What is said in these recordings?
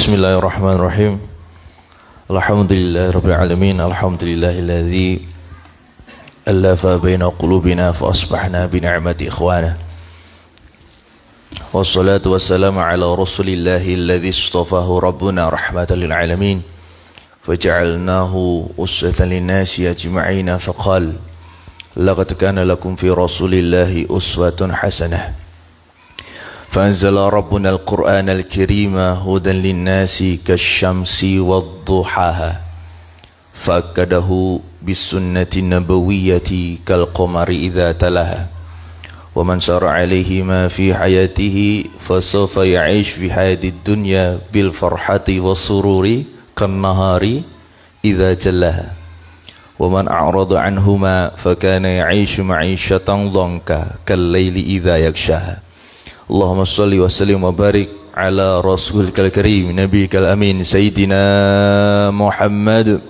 Bismillahirrahmanirrahim. Alhamdulillahirabbil alamin. Alhamdulillahilladzi alafa baina qulubina fa asbahna bi ni'mati ikhwana. Wassalatu wassalamu ala rasulillahi alladzi istafahu rabbuna rahmatan lil alamin. Faja'alnahu uswatan lin-nasi ajma'in faqala laqad kana lakum fi rasulillahi uswatun hasanah. فأنزل ربنا القرآن الكريم هدى للناس كالشمس والضحاها فأكده بالسنة النبوية كالقمر إذا تلاها ومن سار عليهما في حياته فسوف يعيش في حياة الدنيا بالفرحة والسرور كالنهار إذا جلاها ومن أعرض عنهما فكان يعيش معيشة ضنكا كالليل إذا يغشاها Allahumma salli wa sallim wa barik ala rasulikal karim nabiyikal amin sayyidina Muhammad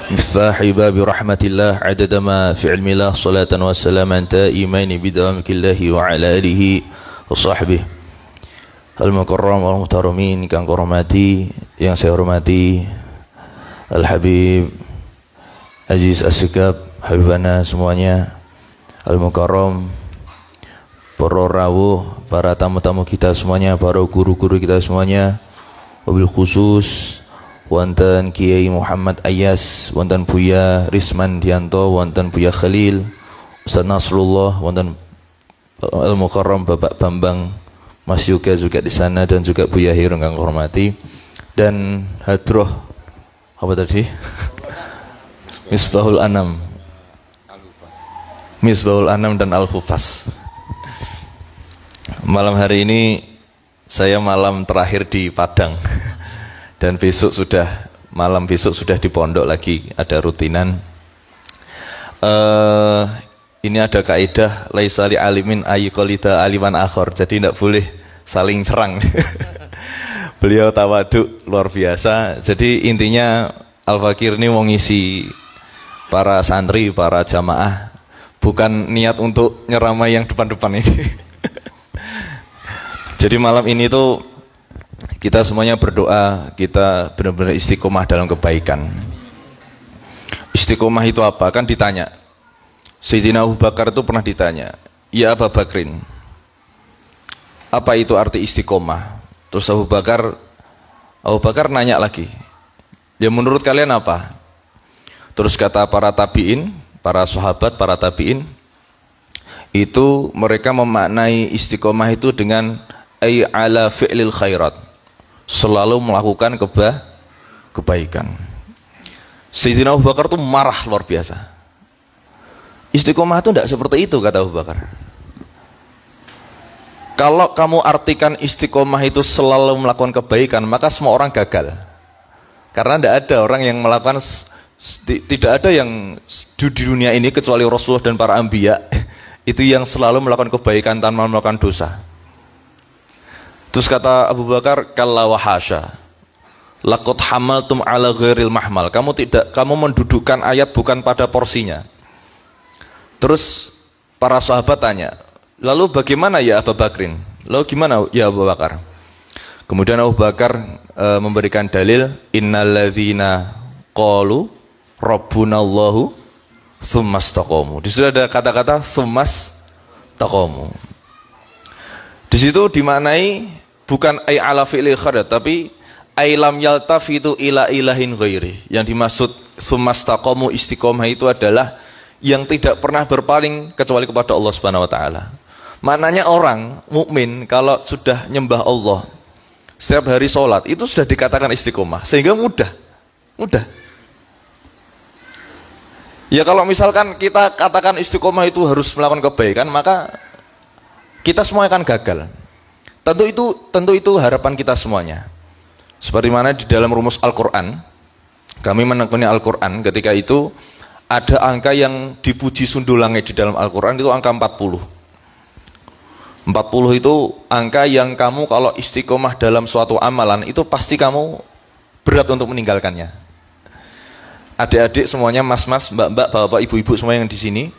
miftahi babi rahmatillah adada ma fi ilmillah salatan wa salaman ta'imaini bidawamikillahi wa ala alihi wa sahbihi al-mukarram wal-muhtaramin kang hormati yang saya hormati Al-Habib Aziz As-Sikab Habibana semuanya al-mukarram para rawuh, para tamu-tamu kita semuanya, para guru-guru kita semuanya, wabil khusus wonten Kiai Muhammad Ayas, wonten Buya Risman Dianto, wonten Buya Khalil, Ustaz Nasrullah, wonten Al-Mukarram Bapak Bambang Mas Yuga juga di sana, dan juga Buya Hirung kang hormati, dan Hadroh apa tadi? Misbahul Anam, Misbahul Anam dan Al-Hufaz. Malam hari ini saya malam terakhir di Padang dan malam besok sudah di pondok lagi, ada rutinan. Ini ada kaidah laisa li alimin ayyuqalida aliman akhor, jadi tidak boleh saling serang. Beliau tawaduk luar biasa. Jadi intinya Al-Fakir ini mau ngisi para santri, para jamaah, bukan niat untuk nyeramai yang depan-depan ini. Jadi malam ini tuh kita semuanya berdoa, kita benar-benar istiqomah dalam kebaikan. Istiqomah itu apa? Kan ditanya. Sayyidina Abu Bakar itu pernah ditanya, "Ya Abu Bakrin, apa itu arti istiqomah?" Terus Abu Bakar nanya lagi, "Ya menurut kalian apa?" Terus kata para tabi'in, para sahabat, para tabi'in, itu mereka memaknai istiqomah itu dengan ay ala fi'lil khairat, selalu melakukan kebaikan. Sayyidina Abu Bakar itu marah luar biasa. Istiqomah itu tidak seperti itu, kata Abu Bakar. Kalau kamu artikan istiqomah itu selalu melakukan kebaikan, maka semua orang gagal. Karena tidak ada orang yang melakukan, tidak ada yang di dunia ini kecuali Rasulullah dan para anbiya itu yang selalu melakukan kebaikan tanpa melakukan dosa. Terus kata Abu Bakar, kalla wa hasya, laqad hamaltum ala ghairil mahmal. Kamu mendudukkan ayat bukan pada porsinya. Terus para sahabat tanya, lalu bagaimana ya Abu Bakrin? Lalu gimana ya Abu Bakar? Kemudian Abu Bakar memberikan dalil, innalladzina qalu rabbunallahu tsumastaqamu. Di situ ada kata-kata tsumastaqamu. Di situ dimaknai bukan ay ala fi'li khair, tapi ay lam yaltafitu ila ilahin ghairi. Yang dimaksud tsumastaqamu, istiqomah itu adalah yang tidak pernah berpaling kecuali kepada Allah Subhanahu wa taala. Maknanya orang mukmin kalau sudah nyembah Allah setiap hari sholat itu sudah dikatakan istiqomah, sehingga mudah. Ya kalau misalkan kita katakan istiqomah itu harus melakukan kebaikan, maka kita semua akan gagal. Tentu itu harapan kita semuanya. Seperti mana di dalam rumus Al-Quran, kami menekuni Al-Quran, ketika itu ada angka yang dipuji sundul langit di dalam Al-Quran, itu angka 40. 40 itu angka yang kamu kalau istiqomah dalam suatu amalan, itu pasti kamu berat untuk meninggalkannya. Adik-adik semuanya, mas-mas, mbak-mbak, bapak, ibu-ibu semua yang di sini,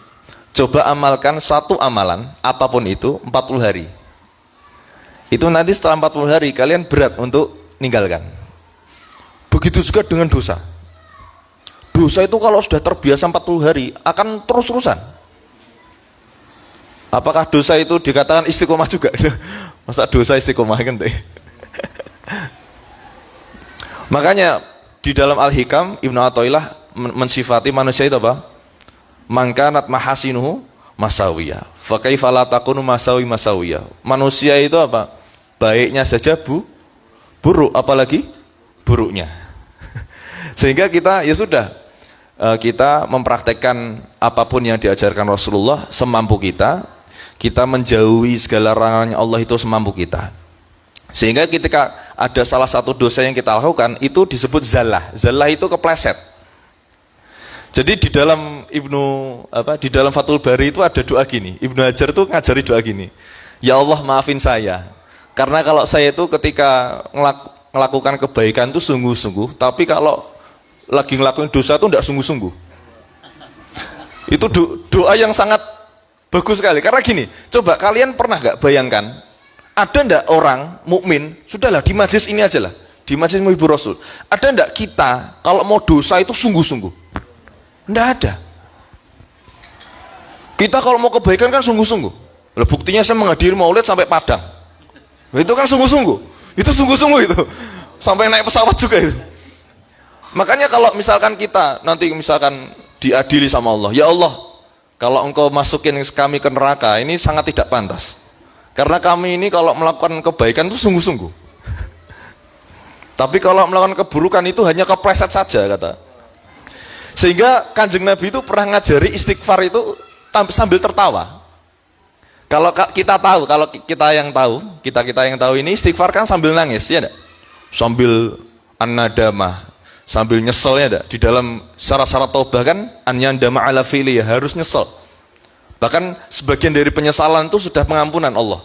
coba amalkan satu amalan, apapun itu, 40 hari. Itu nanti setelah 40 hari kalian berat untuk ninggalkan. Begitu juga dengan dosa. Dosa itu kalau sudah terbiasa 40 hari akan terus-terusan. Apakah dosa itu dikatakan istiqomah juga? Masa dosa istiqomah kan deh. Makanya di dalam Al-Hikam Ibnu Athaillah mensifati manusia itu apa? Mangkanat mahasinuhu masawiyah. Fa kaifa la takunu masawiyah. Manusia itu apa? Baiknya saja buruk, apalagi buruknya. Sehingga kita ya sudah, kita mempraktekkan apapun yang diajarkan Rasulullah semampu kita. Kita menjauhi segala larangan Allah itu semampu kita. Sehingga ketika ada salah satu dosa yang kita lakukan itu disebut zallah. Zallah itu kepleset. Jadi di dalam di dalam Fathul Bari itu ada doa gini. Ibnu Hajar tuh ngajari doa gini. Ya Allah maafin saya. Karena kalau saya itu ketika melakukan kebaikan itu sungguh-sungguh, tapi kalau lagi ngelakuin dosa itu tidak sungguh-sungguh. Itu doa yang sangat bagus sekali. Karena gini, coba kalian pernah gak bayangkan, ada ndak orang mukmin, sudahlah di majlis ini aja lah, di majlis Muhibur Rasul, ada ndak kita kalau mau dosa itu sungguh-sungguh? Ndak ada. Kita kalau mau kebaikan kan sungguh-sungguh. Buktinya saya menghadiri maulid sampai Padang. Itu kan sungguh-sungguh. Itu sungguh-sungguh itu. Sampai naik pesawat juga itu. Makanya kalau misalkan kita nanti misalkan diadili sama Allah, ya Allah, kalau engkau masukin kami ke neraka, ini sangat tidak pantas. Karena kami ini kalau melakukan kebaikan itu sungguh-sungguh. Tapi kalau melakukan keburukan itu hanya kepleset saja kata. Sehingga Kanjeng Nabi itu pernah ngajari istighfar itu sambil tertawa. Kalau kita tahu, kalau kita yang tahu ini istighfar kan sambil nangis, ya enggak? Sambil an-nadamah, sambil nyesel, ya enggak? Di dalam syarat-syarat taubah kan an-yandama ala fi'li, ya harus nyesel. Bahkan sebagian dari penyesalan itu sudah pengampunan Allah.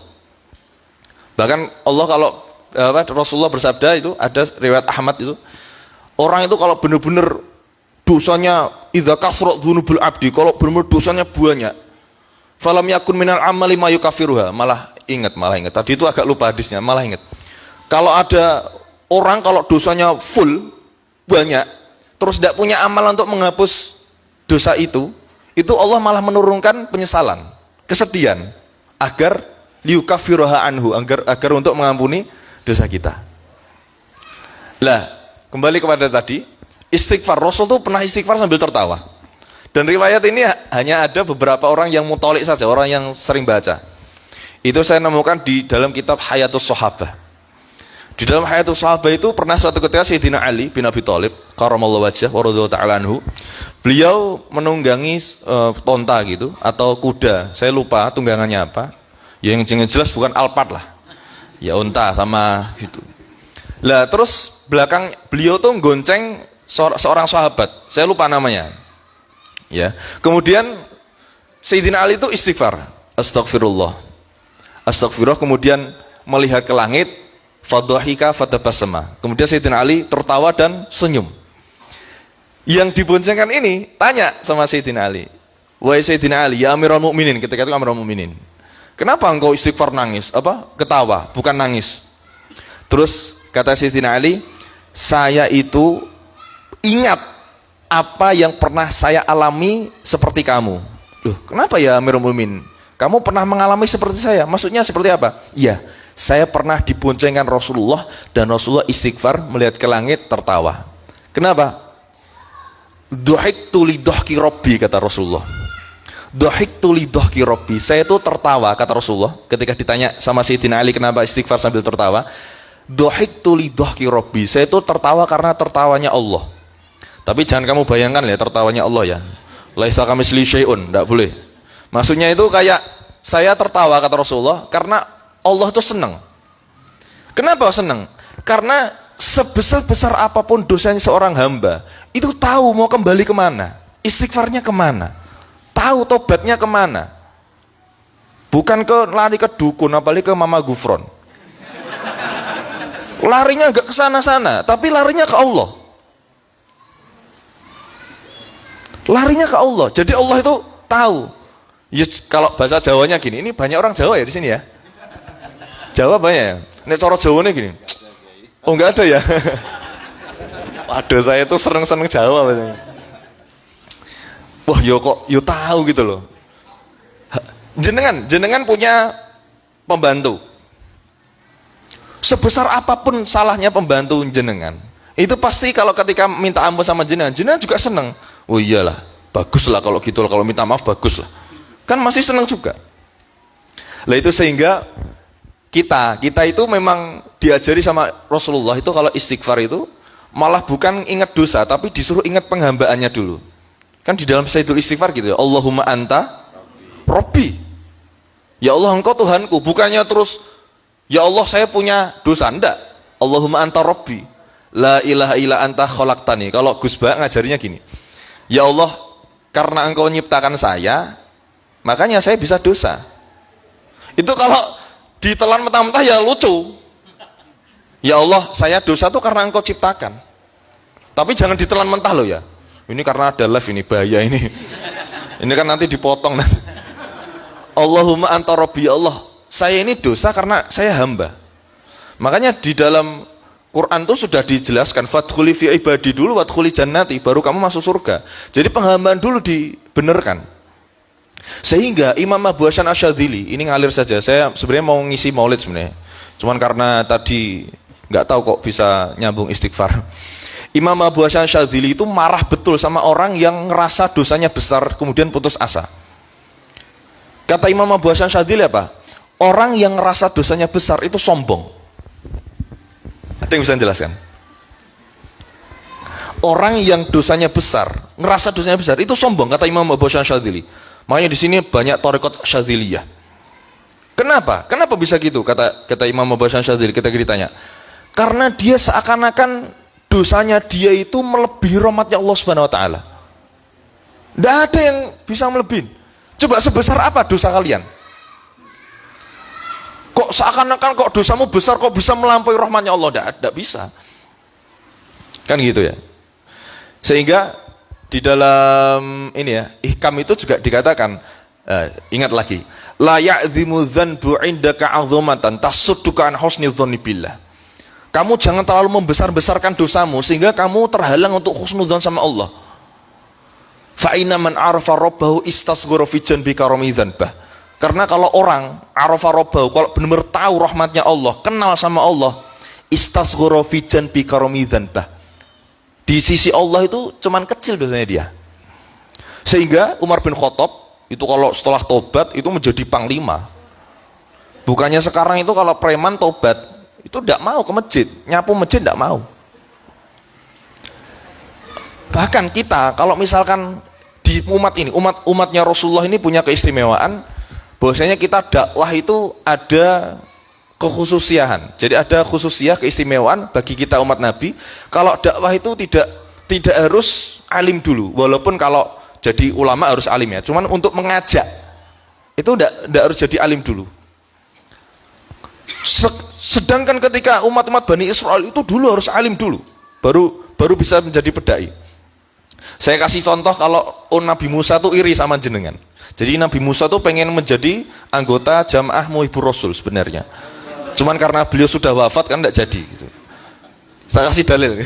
Bahkan Allah kalau Rasulullah bersabda itu, ada riwayat Ahmad itu, orang itu kalau benar-benar dosanya idza kasrat dzunubul abdi, kalau benar-benar dosanya banyak, falam yakun minal amali ma yukaffiruha, malah ingat. Tadi itu agak lupa hadisnya, malah ingat. Kalau ada orang kalau dosanya full banyak, terus tidak punya amal untuk menghapus dosa itu Allah malah menurunkan penyesalan, kesedihan, agar liyukaffiruha anhu, agar untuk mengampuni dosa kita. Lah, kembali kepada tadi, istighfar. Rasul tuh pernah istighfar sambil tertawa. Dan riwayat ini hanya ada beberapa orang yang mutolik saja, orang yang sering baca. Itu saya nemukan di dalam kitab Hayatus Sahabah. Di dalam Hayatus Sahabah itu pernah suatu ketika Sayyidina Ali bin Abi Thalib karramallahu wajhah wa radhiyallahu ta'ala anhu, beliau menunggangi onta gitu atau kuda, saya lupa tunggangannya apa. Yang jelas bukan alphard lah. Ya onta sama gitu. Lah terus belakang beliau tuh gonceng seorang sahabat, saya lupa namanya. Ya. Kemudian Sayyidina Ali itu istighfar, astagfirullah, kemudian melihat ke langit, fadhahika fatabassama. Kemudian Sayyidina Ali tertawa dan senyum. Yang diboncengkan ini tanya sama Sayyidina Ali, wahai Sayyidina Ali, ya Amirul Mukminin, ketika itu Amirul Mukminin, kenapa engkau istighfar nangis? Ketawa, bukan nangis. Terus kata Sayyidina Ali, saya itu ingat apa yang pernah saya alami seperti kamu. Loh, kenapa ya Amirul Mukminin? Kamu pernah mengalami seperti saya? Maksudnya seperti apa? Iya, saya pernah diboncengkan Rasulullah dan Rasulullah istighfar melihat ke langit tertawa. Kenapa? Dhuhiktu li dhahki rabbi, kata Rasulullah. Dhuhiktu li dhahki rabbi. Saya itu tertawa, kata Rasulullah, ketika ditanya sama Sayyidina Ali kenapa istighfar sambil tertawa. Dhuhiktu li dhahki rabbi. Saya itu tertawa karena tertawanya Allah. Tapi jangan kamu bayangkan ya tertawanya Allah ya. Laisa kamitslihi syai'un, enggak boleh. Maksudnya itu kayak saya tertawa, kata Rasulullah, karena Allah itu senang. Kenapa senang? Karena sebesar-besar apapun dosanya seorang hamba, itu tahu mau kembali kemana, istighfarnya kemana, tahu tobatnya kemana. Bukan lari ke dukun, apalagi ke Mama Gufron. Larinya enggak ke sana-sana, tapi larinya ke Allah. Larinya ke Allah. Jadi Allah itu tahu. Ya, kalau bahasa Jawanya gini, ini banyak orang Jawa ya di sini ya. Jawa banyak ya. Nek cara Jawane gini. Oh nggak ada ya? Waduh, saya tuh seneng-seneng Jawa biasanya. Wah, yo tahu gitu loh. Jenengan punya pembantu. Sebesar apapun salahnya pembantu jenengan, itu pasti kalau ketika minta ampun sama jenengan juga seneng. Oh iyalah, bagus lah kalau gitu, kalau minta maaf bagus lah. Kan masih seneng juga. Lah itu sehingga kita itu memang diajari sama Rasulullah itu kalau istighfar itu malah bukan ingat dosa, tapi disuruh ingat penghambaannya dulu. Kan di dalam Sayyidul Istighfar gitu ya, Allahumma anta Robbi. Ya Allah engkau Tuhanku, bukannya terus ya Allah saya punya dosa, enggak. Allahumma anta Robbi, la ilaha illa anta khalaqtani. Kalau Gus Ba ngajarinya gini, ya Allah karena engkau nyiptakan saya, makanya saya bisa dosa. Itu kalau ditelan mentah-mentah ya lucu. Ya Allah saya dosa tuh karena engkau ciptakan. Tapi jangan ditelan mentah loh ya. Ini karena ada live ini, bahaya ini. Ini kan nanti dipotong nanti. Allahumma anta Rabbi, ya Allah saya ini dosa karena saya hamba. Makanya di dalam Quran itu sudah dijelaskan, fadkhuli fi ibadi dulu, wadkhuli jannati, baru kamu masuk surga. Jadi penghambaan dulu dibenarkan. Sehingga Imam Abu Hasan Asyadzili, ini ngalir saja, saya sebenarnya mau ngisi maulid sebenarnya. Cuman karena tadi nggak tahu kok bisa nyambung istighfar. Imam Abu Hasan Asyadzili itu marah betul sama orang yang ngerasa dosanya besar kemudian putus asa. Kata Imam Abu Hasan Asyadzili apa? Orang yang ngerasa dosanya besar itu sombong. Ada yang bisa menjelaskan? Orang yang dosanya besar, ngerasa dosanya besar itu sombong, kata Imam Abu Hasan Asyadzili. Makanya di sini banyak thariqat Syadziliyah. Kenapa? Kenapa bisa gitu? Kata Imam Abu Hasan Asyadzili, kita ditanya. Karena dia seakan-akan dosanya dia itu melebihi rahmatnya Allah Subhanahu wa taala. Tidak ada yang bisa melebihi. Coba sebesar apa dosa kalian? Kok seakan-akan kok dosamu besar kok bisa melampaui rahmatnya Allah? Tidak bisa. Kan gitu ya. Sehingga di dalam ini ya, ihkam itu juga dikatakan, ingat lagi, la ya'dhimu dzanbu 'indaka 'azamatan tasudduka an husni dzanni billah. Kamu jangan terlalu membesar-besarkan dosamu sehingga kamu terhalang untuk husnudzon sama Allah. Fa inna man 'arafa rabbahu istasghara fi janbi karami dzanbah. Karena kalau orang 'arafa rabbahu, kalau benar-benar tahu rahmatnya Allah, kenal sama Allah, istasghara fi janbi karami dzanbah. Di sisi Allah itu cuman kecil dosanya dia. Sehingga Umar bin Khattab itu kalau setelah tobat itu menjadi panglima. Bukannya sekarang itu kalau preman tobat itu tidak mau ke masjid, nyapu masjid tidak mau. Bahkan kita kalau misalkan di umat ini, umatnya Rasulullah ini punya keistimewaan, bahwasanya kita dakwah itu ada kekhususiahan. Jadi ada khususiah, keistimewaan bagi kita umat Nabi. Kalau dakwah itu tidak harus alim dulu, walaupun kalau jadi ulama harus alim ya. Cuman untuk mengajak itu tidak harus jadi alim dulu. Sedangkan ketika umat-umat Bani Israel itu dulu harus alim dulu, baru bisa menjadi pedai. Saya kasih contoh kalau Nabi Musa tuh iri sama jenengan. Jadi Nabi Musa tuh pengen menjadi anggota Jamaah Muhibur Rasul sebenarnya. Cuman karena beliau sudah wafat kan tidak jadi gitu. Saya kasih dalil.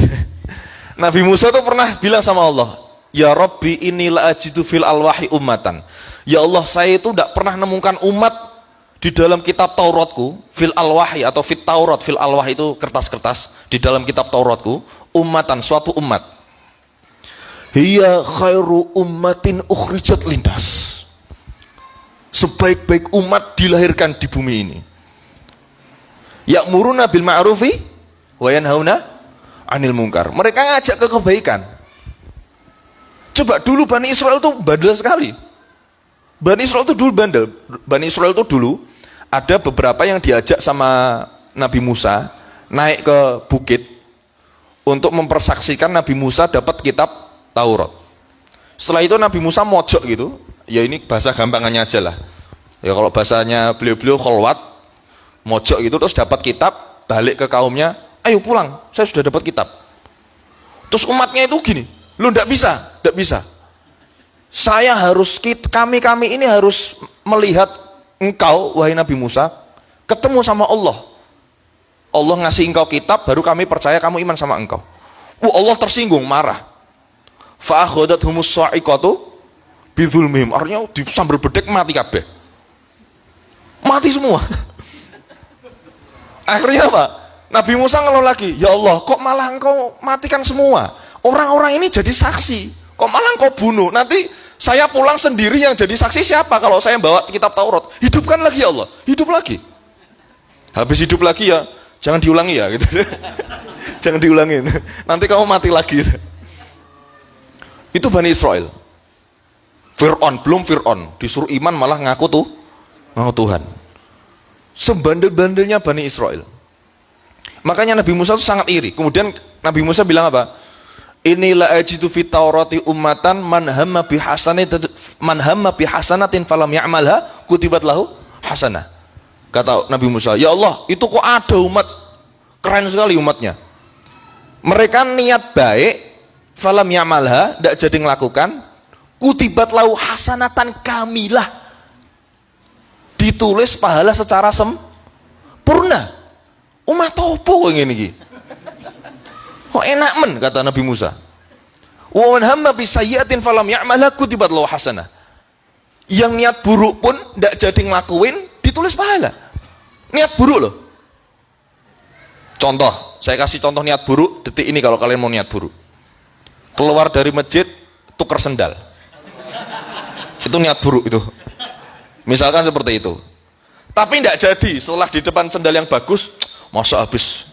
Nabi Musa tuh pernah bilang sama Allah, ya Rabbi inni la ajidu fil alwahi ummatan. Ya Allah saya itu tidak pernah nemukan umat di dalam kitab Tauratku, fil alwahi atau fit Taurat, fil alwahi itu kertas-kertas, di dalam kitab Tauratku, ummatan, suatu umat. Hiya khairu ummatin ukhrijat lintas. Sebaik-baik umat dilahirkan di bumi ini. Ya'muruna bil ma'rufi wa yanhauna 'anil munkar. Mereka ngajak ke kebaikan. Coba dulu Bani Israel itu bandel sekali. Bani Israel itu dulu bandel. Bani Israel itu dulu ada beberapa yang diajak sama Nabi Musa naik ke bukit untuk mempersaksikan Nabi Musa dapat kitab Taurat. Setelah itu Nabi Musa mojok gitu. Ya ini bahasa gampangannya aja lah. Ya kalau bahasanya beliau-beliau kholwat, mojok gitu, terus dapat kitab, balik ke kaumnya, ayo pulang, saya sudah dapat kitab. Terus umatnya itu gini, lu ndak bisa. Saya harus, kami ini harus melihat engkau, wahai Nabi Musa, ketemu sama Allah. Allah ngasih engkau kitab, baru kami percaya kamu iman sama engkau. Allah tersinggung, marah. Fa akhadhathumus sa'iqatu bidzulmihim. Artinya disambar bedek mati kabeh. Mati semua. Akhirnya apa? Nabi Musa ngeluh lagi, ya Allah, kok malah engkau matikan semua? Orang-orang ini jadi saksi, kok malah engkau bunuh? Nanti saya pulang sendiri, yang jadi saksi siapa kalau saya bawa kitab Taurat? Hidupkan lagi ya Allah, hidup lagi. Habis hidup lagi ya, jangan diulangi ya, gitu. Jangan diulangin, nanti kamu mati lagi. Itu Bani Israel. Fir'aun, belum Fir'aun, disuruh iman malah ngaku Tuhan. Sebandel-bandelnya Bani Israel. Makanya Nabi Musa itu sangat iri. Kemudian Nabi Musa bilang apa? Inilah ajidu fit Taurati ummatan man hamma bi hasanatin falam ya'malha kutibat lahu hasanah. Kata Nabi Musa, ya Allah, itu kok ada umat keren sekali umatnya. Mereka niat baik, falam ya'malha, tidak jadi ngelakukan, kutibat lahu hasanatan kamilah. Ditulis pahala secara sempurna. Umat opo kok ngene iki? Kok enak men, kata Nabi Musa. Wa man hamma bi sayyi'atin falam ya'malha kutibat lahu hasanah. Yang niat buruk pun ndak jadi ngelakuin, ditulis pahala. Niat buruk loh. Contoh, saya kasih contoh niat buruk detik ini kalau kalian mau niat buruk. Keluar dari masjid tukar sendal. Itu niat buruk itu. Misalkan seperti itu. Tapi tidak jadi, setelah di depan sendal yang bagus, masa habis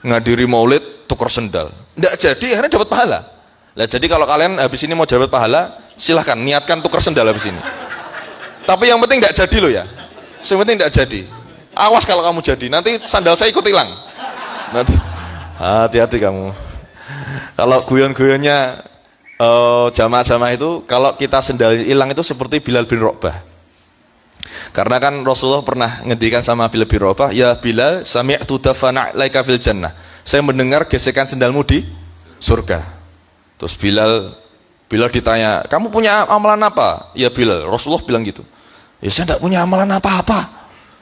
ngadiri maulid tukar sendal. Tidak jadi, akhirnya dapat pahala. Nah, jadi kalau kalian habis ini mau dapat pahala, silahkan niatkan tukar sendal habis ini. Tapi yang penting tidak jadi loh ya. Yang penting tidak jadi. Awas kalau kamu jadi, nanti sandal saya ikut hilang. Nanti hati-hati kamu. Kalau guyon-guyonnya jamaah-jamaah itu, kalau kita sendal hilang itu seperti Bilal bin Rabah. Karena kan Rasulullah pernah ngendikan sama Bilal bin Rabah, ya Bilal, sami'tu dafana laika fil jannah. Saya mendengar gesekan sendalmu di surga. Terus Bilal ditanya, kamu punya amalan apa? Ya Bilal, Rasulullah bilang gitu. Ya saya tidak punya amalan apa-apa.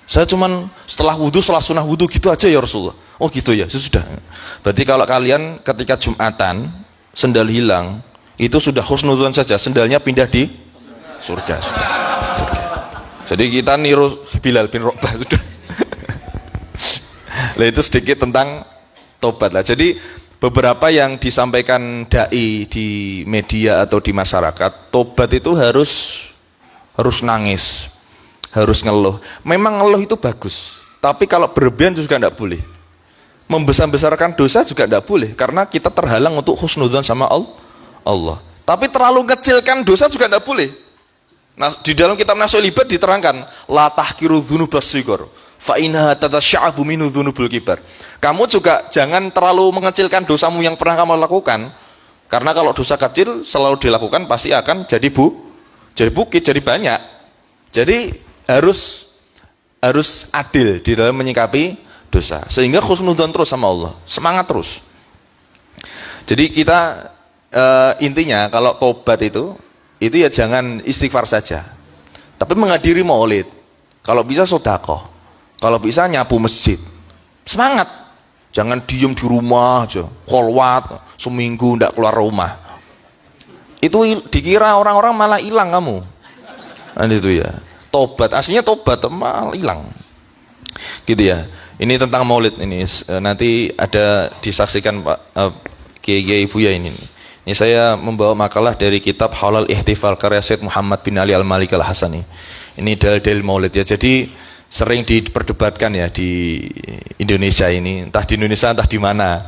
Saya cuman setelah wudhu, setelah sunnah wudhu gitu aja ya Rasulullah. Oh gitu ya, sudah. Berarti kalau kalian ketika Jumatan sendal hilang, itu sudah husnudzon saja, sendalnya pindah di surga sudah. Surga. Jadi kita niru Bilal bin Rabah sudah. Nah itu sedikit tentang tobat lah. Jadi beberapa yang disampaikan dai di media atau di masyarakat, tobat itu harus nangis, harus ngeluh. Memang ngeluh itu bagus, tapi kalau berlebihan juga tidak boleh. Membesar-besarkan dosa juga tidak boleh, karena kita terhalang untuk husnudzon sama Allah. Tapi terlalu kecilkan dosa juga tidak boleh. Nah, di dalam kitab Nashul Ibad diterangkan, la tahkiru dzunubas shighar fa innaha tatasya'abu minhu dzunubul kibar. Kamu juga jangan terlalu mengecilkan dosamu yang pernah kamu lakukan, karena kalau dosa kecil selalu dilakukan pasti akan jadi bukit, jadi banyak. Jadi harus adil di dalam menyikapi dosa, sehingga husnudzon terus sama Allah, semangat terus. Jadi kita intinya kalau tobat itu ya jangan istighfar saja, tapi menghadiri maulid. Kalau bisa sedekah, kalau bisa nyapu masjid. Semangat, jangan diem di rumah aja, kholwat seminggu ndak keluar rumah. Itu dikira orang-orang malah hilang kamu. Nah itu ya, tobat aslinya tobat malah hilang. Gitu ya. Ini tentang maulid ini. Nanti ada disaksikan Pak Kiai Buya ini. Ini saya membawa makalah dari kitab Halal Ihtifal karya Syed Muhammad bin Ali Al-Malik Al-Hasani. Ini dalil maulid ya. Jadi sering diperdebatkan ya di Indonesia ini, entah di Indonesia entah di mana.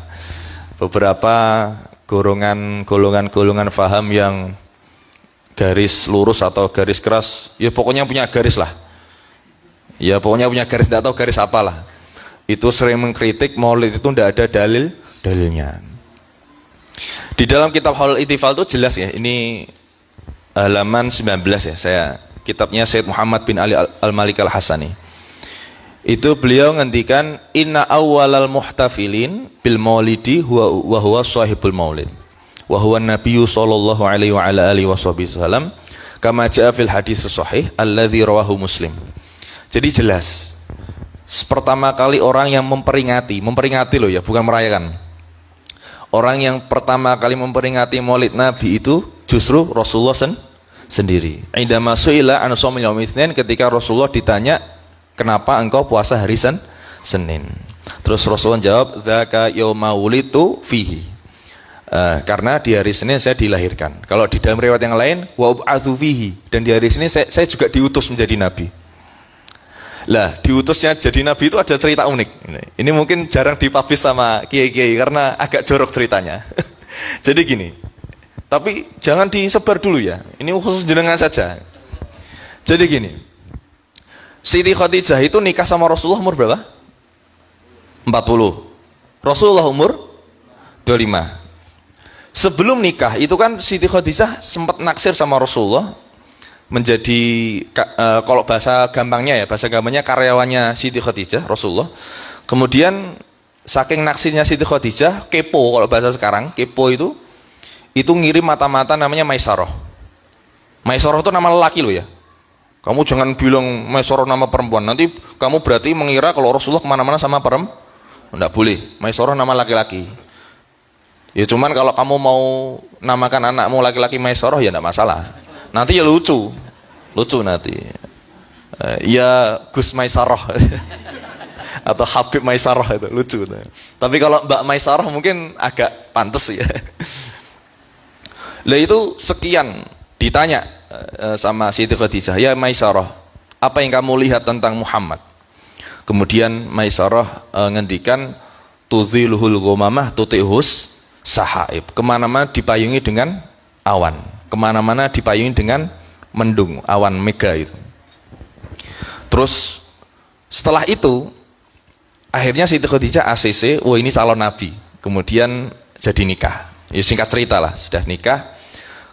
Beberapa golongan faham yang garis lurus atau garis keras, ya pokoknya punya garis lah. Ya pokoknya punya garis, tidak tahu garis apalah. Itu sering mengkritik maulid itu tidak ada dalilnya. Di dalam kitab Halal Ihtifal itu jelas ya, ini halaman 19 ya, kitabnya Syed Muhammad bin Ali Al-Malik Al-Hasani. Itu beliau ngendikan, inna awwalal muhtafilin bil maulidi wa huwa sahibul maulid wa huwa nabiyyu sallallahu alaihi wa ala alihi wasallam kama jaa fil hadits sahih alladzi rawahu Muslim. Jadi jelas pertama kali orang yang memperingati loh ya, bukan merayakan. Orang yang pertama kali memperingati Maulid Nabi itu justru Rasulullah sendiri. Indama su'ila an shaumil yaumil itsnin, ketika Rasulullah ditanya, "Kenapa engkau puasa hari Senin?" Terus Rasulullah jawab, "Dzaka yauma wulitu fihi." Karena di hari Senin saya dilahirkan. Kalau di dalam riwayat yang lain, wa ub'atsu fihi, dan di hari Senin saya juga diutus menjadi nabi. Lah, diutusnya jadi nabi itu ada cerita unik. Ini mungkin jarang dipublish sama kiai-kiai karena agak jorok ceritanya. Jadi gini, tapi jangan disebar dulu ya. Ini khusus jenengan saja. Jadi gini, Siti Khadijah itu nikah sama Rasulullah umur berapa? 40. Rasulullah umur 25. Sebelum nikah itu kan Siti Khadijah sempat naksir sama Rasulullah, menjadi kalau bahasa gampangnya karyawannya Siti Khadijah, Rasulullah. Kemudian saking naksirnya Siti Khadijah, kepo, kalau bahasa sekarang kepo itu ngirim mata-mata namanya Maisarah. Maisarah itu nama lelaki loh ya. Kamu jangan bilang Maisarah nama perempuan, nanti kamu berarti mengira kalau Rasulullah kemana-mana sama perempuan. Enggak boleh, Maisarah nama laki-laki. Ya cuman kalau kamu mau namakan anakmu laki-laki Maisarah ya enggak masalah. Nanti ya lucu nanti. Ya Gus Maisarah atau Habib Maisarah itu lucu. Tapi kalau Mbak Maisarah mungkin agak pantas ya. Lah itu sekian ditanya sama Siti Khadijah, "Ya Maisarah, apa yang kamu lihat tentang Muhammad?" Kemudian Maisarah ngendikan, "Tudhiluhul ghamamah tutihus sahaib." Kemana-mana dipayungi dengan awan, kemana-mana dipayungi dengan mendung, awan mega itu. Terus setelah itu akhirnya Siti Khadijah ACC, oh ini calon nabi. Kemudian jadi nikah. Ya singkat cerita lah, sudah nikah.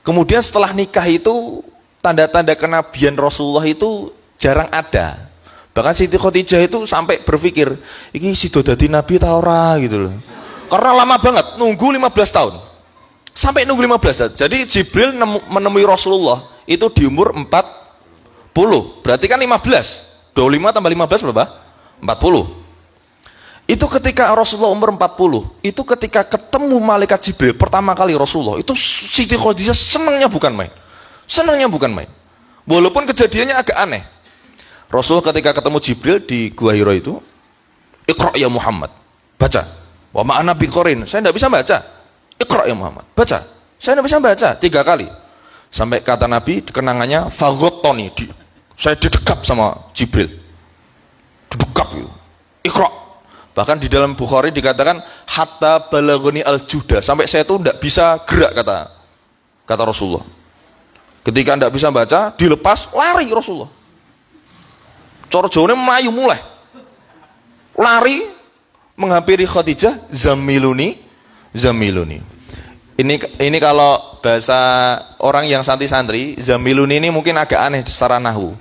Kemudian setelah nikah itu tanda-tanda kenabian Rasulullah itu jarang ada. Bahkan Siti Khadijah itu sampai berpikir, ini sido dadi nabi ta ora gitu loh. Karena lama banget, nunggu 15 tahun. Sampai nunggu 15 tahun. Jadi Jibril menemui Rasulullah itu di umur 40. Berarti kan 15. 25 tambah 15 berapa? 40. Itu ketika Rasulullah umur 40, itu ketika ketemu malaikat Jibril pertama kali Rasulullah, itu Siti Khadijah senangnya bukan main. Senangnya bukan main. Walaupun kejadiannya agak aneh. Rasulullah ketika ketemu Jibril di Gua Hira itu, "Iqra ya Muhammad." Baca. "Wa ma ana biqorin." Saya tidak bisa baca. "Iqra ya Muhammad." Baca. Saya tidak bisa baca 3 kali. Sampai kata Nabi kenangannya fagottoni, saya didekap sama Jibril. Didekap gitu. "Iqra." Bahkan di dalam Bukhari dikatakan hatta balagoni al-juda, sampai saya itu tidak bisa gerak kata Rasulullah. Ketika tidak bisa baca, dilepas, lari Rasulullah. Coro Jawane melayu mulai. Lari menghampiri Khadijah, "Zamiluni, zamiluni." Ini kalau bahasa orang yang santri-santri, zamiluni ini mungkin agak aneh secara nahwu.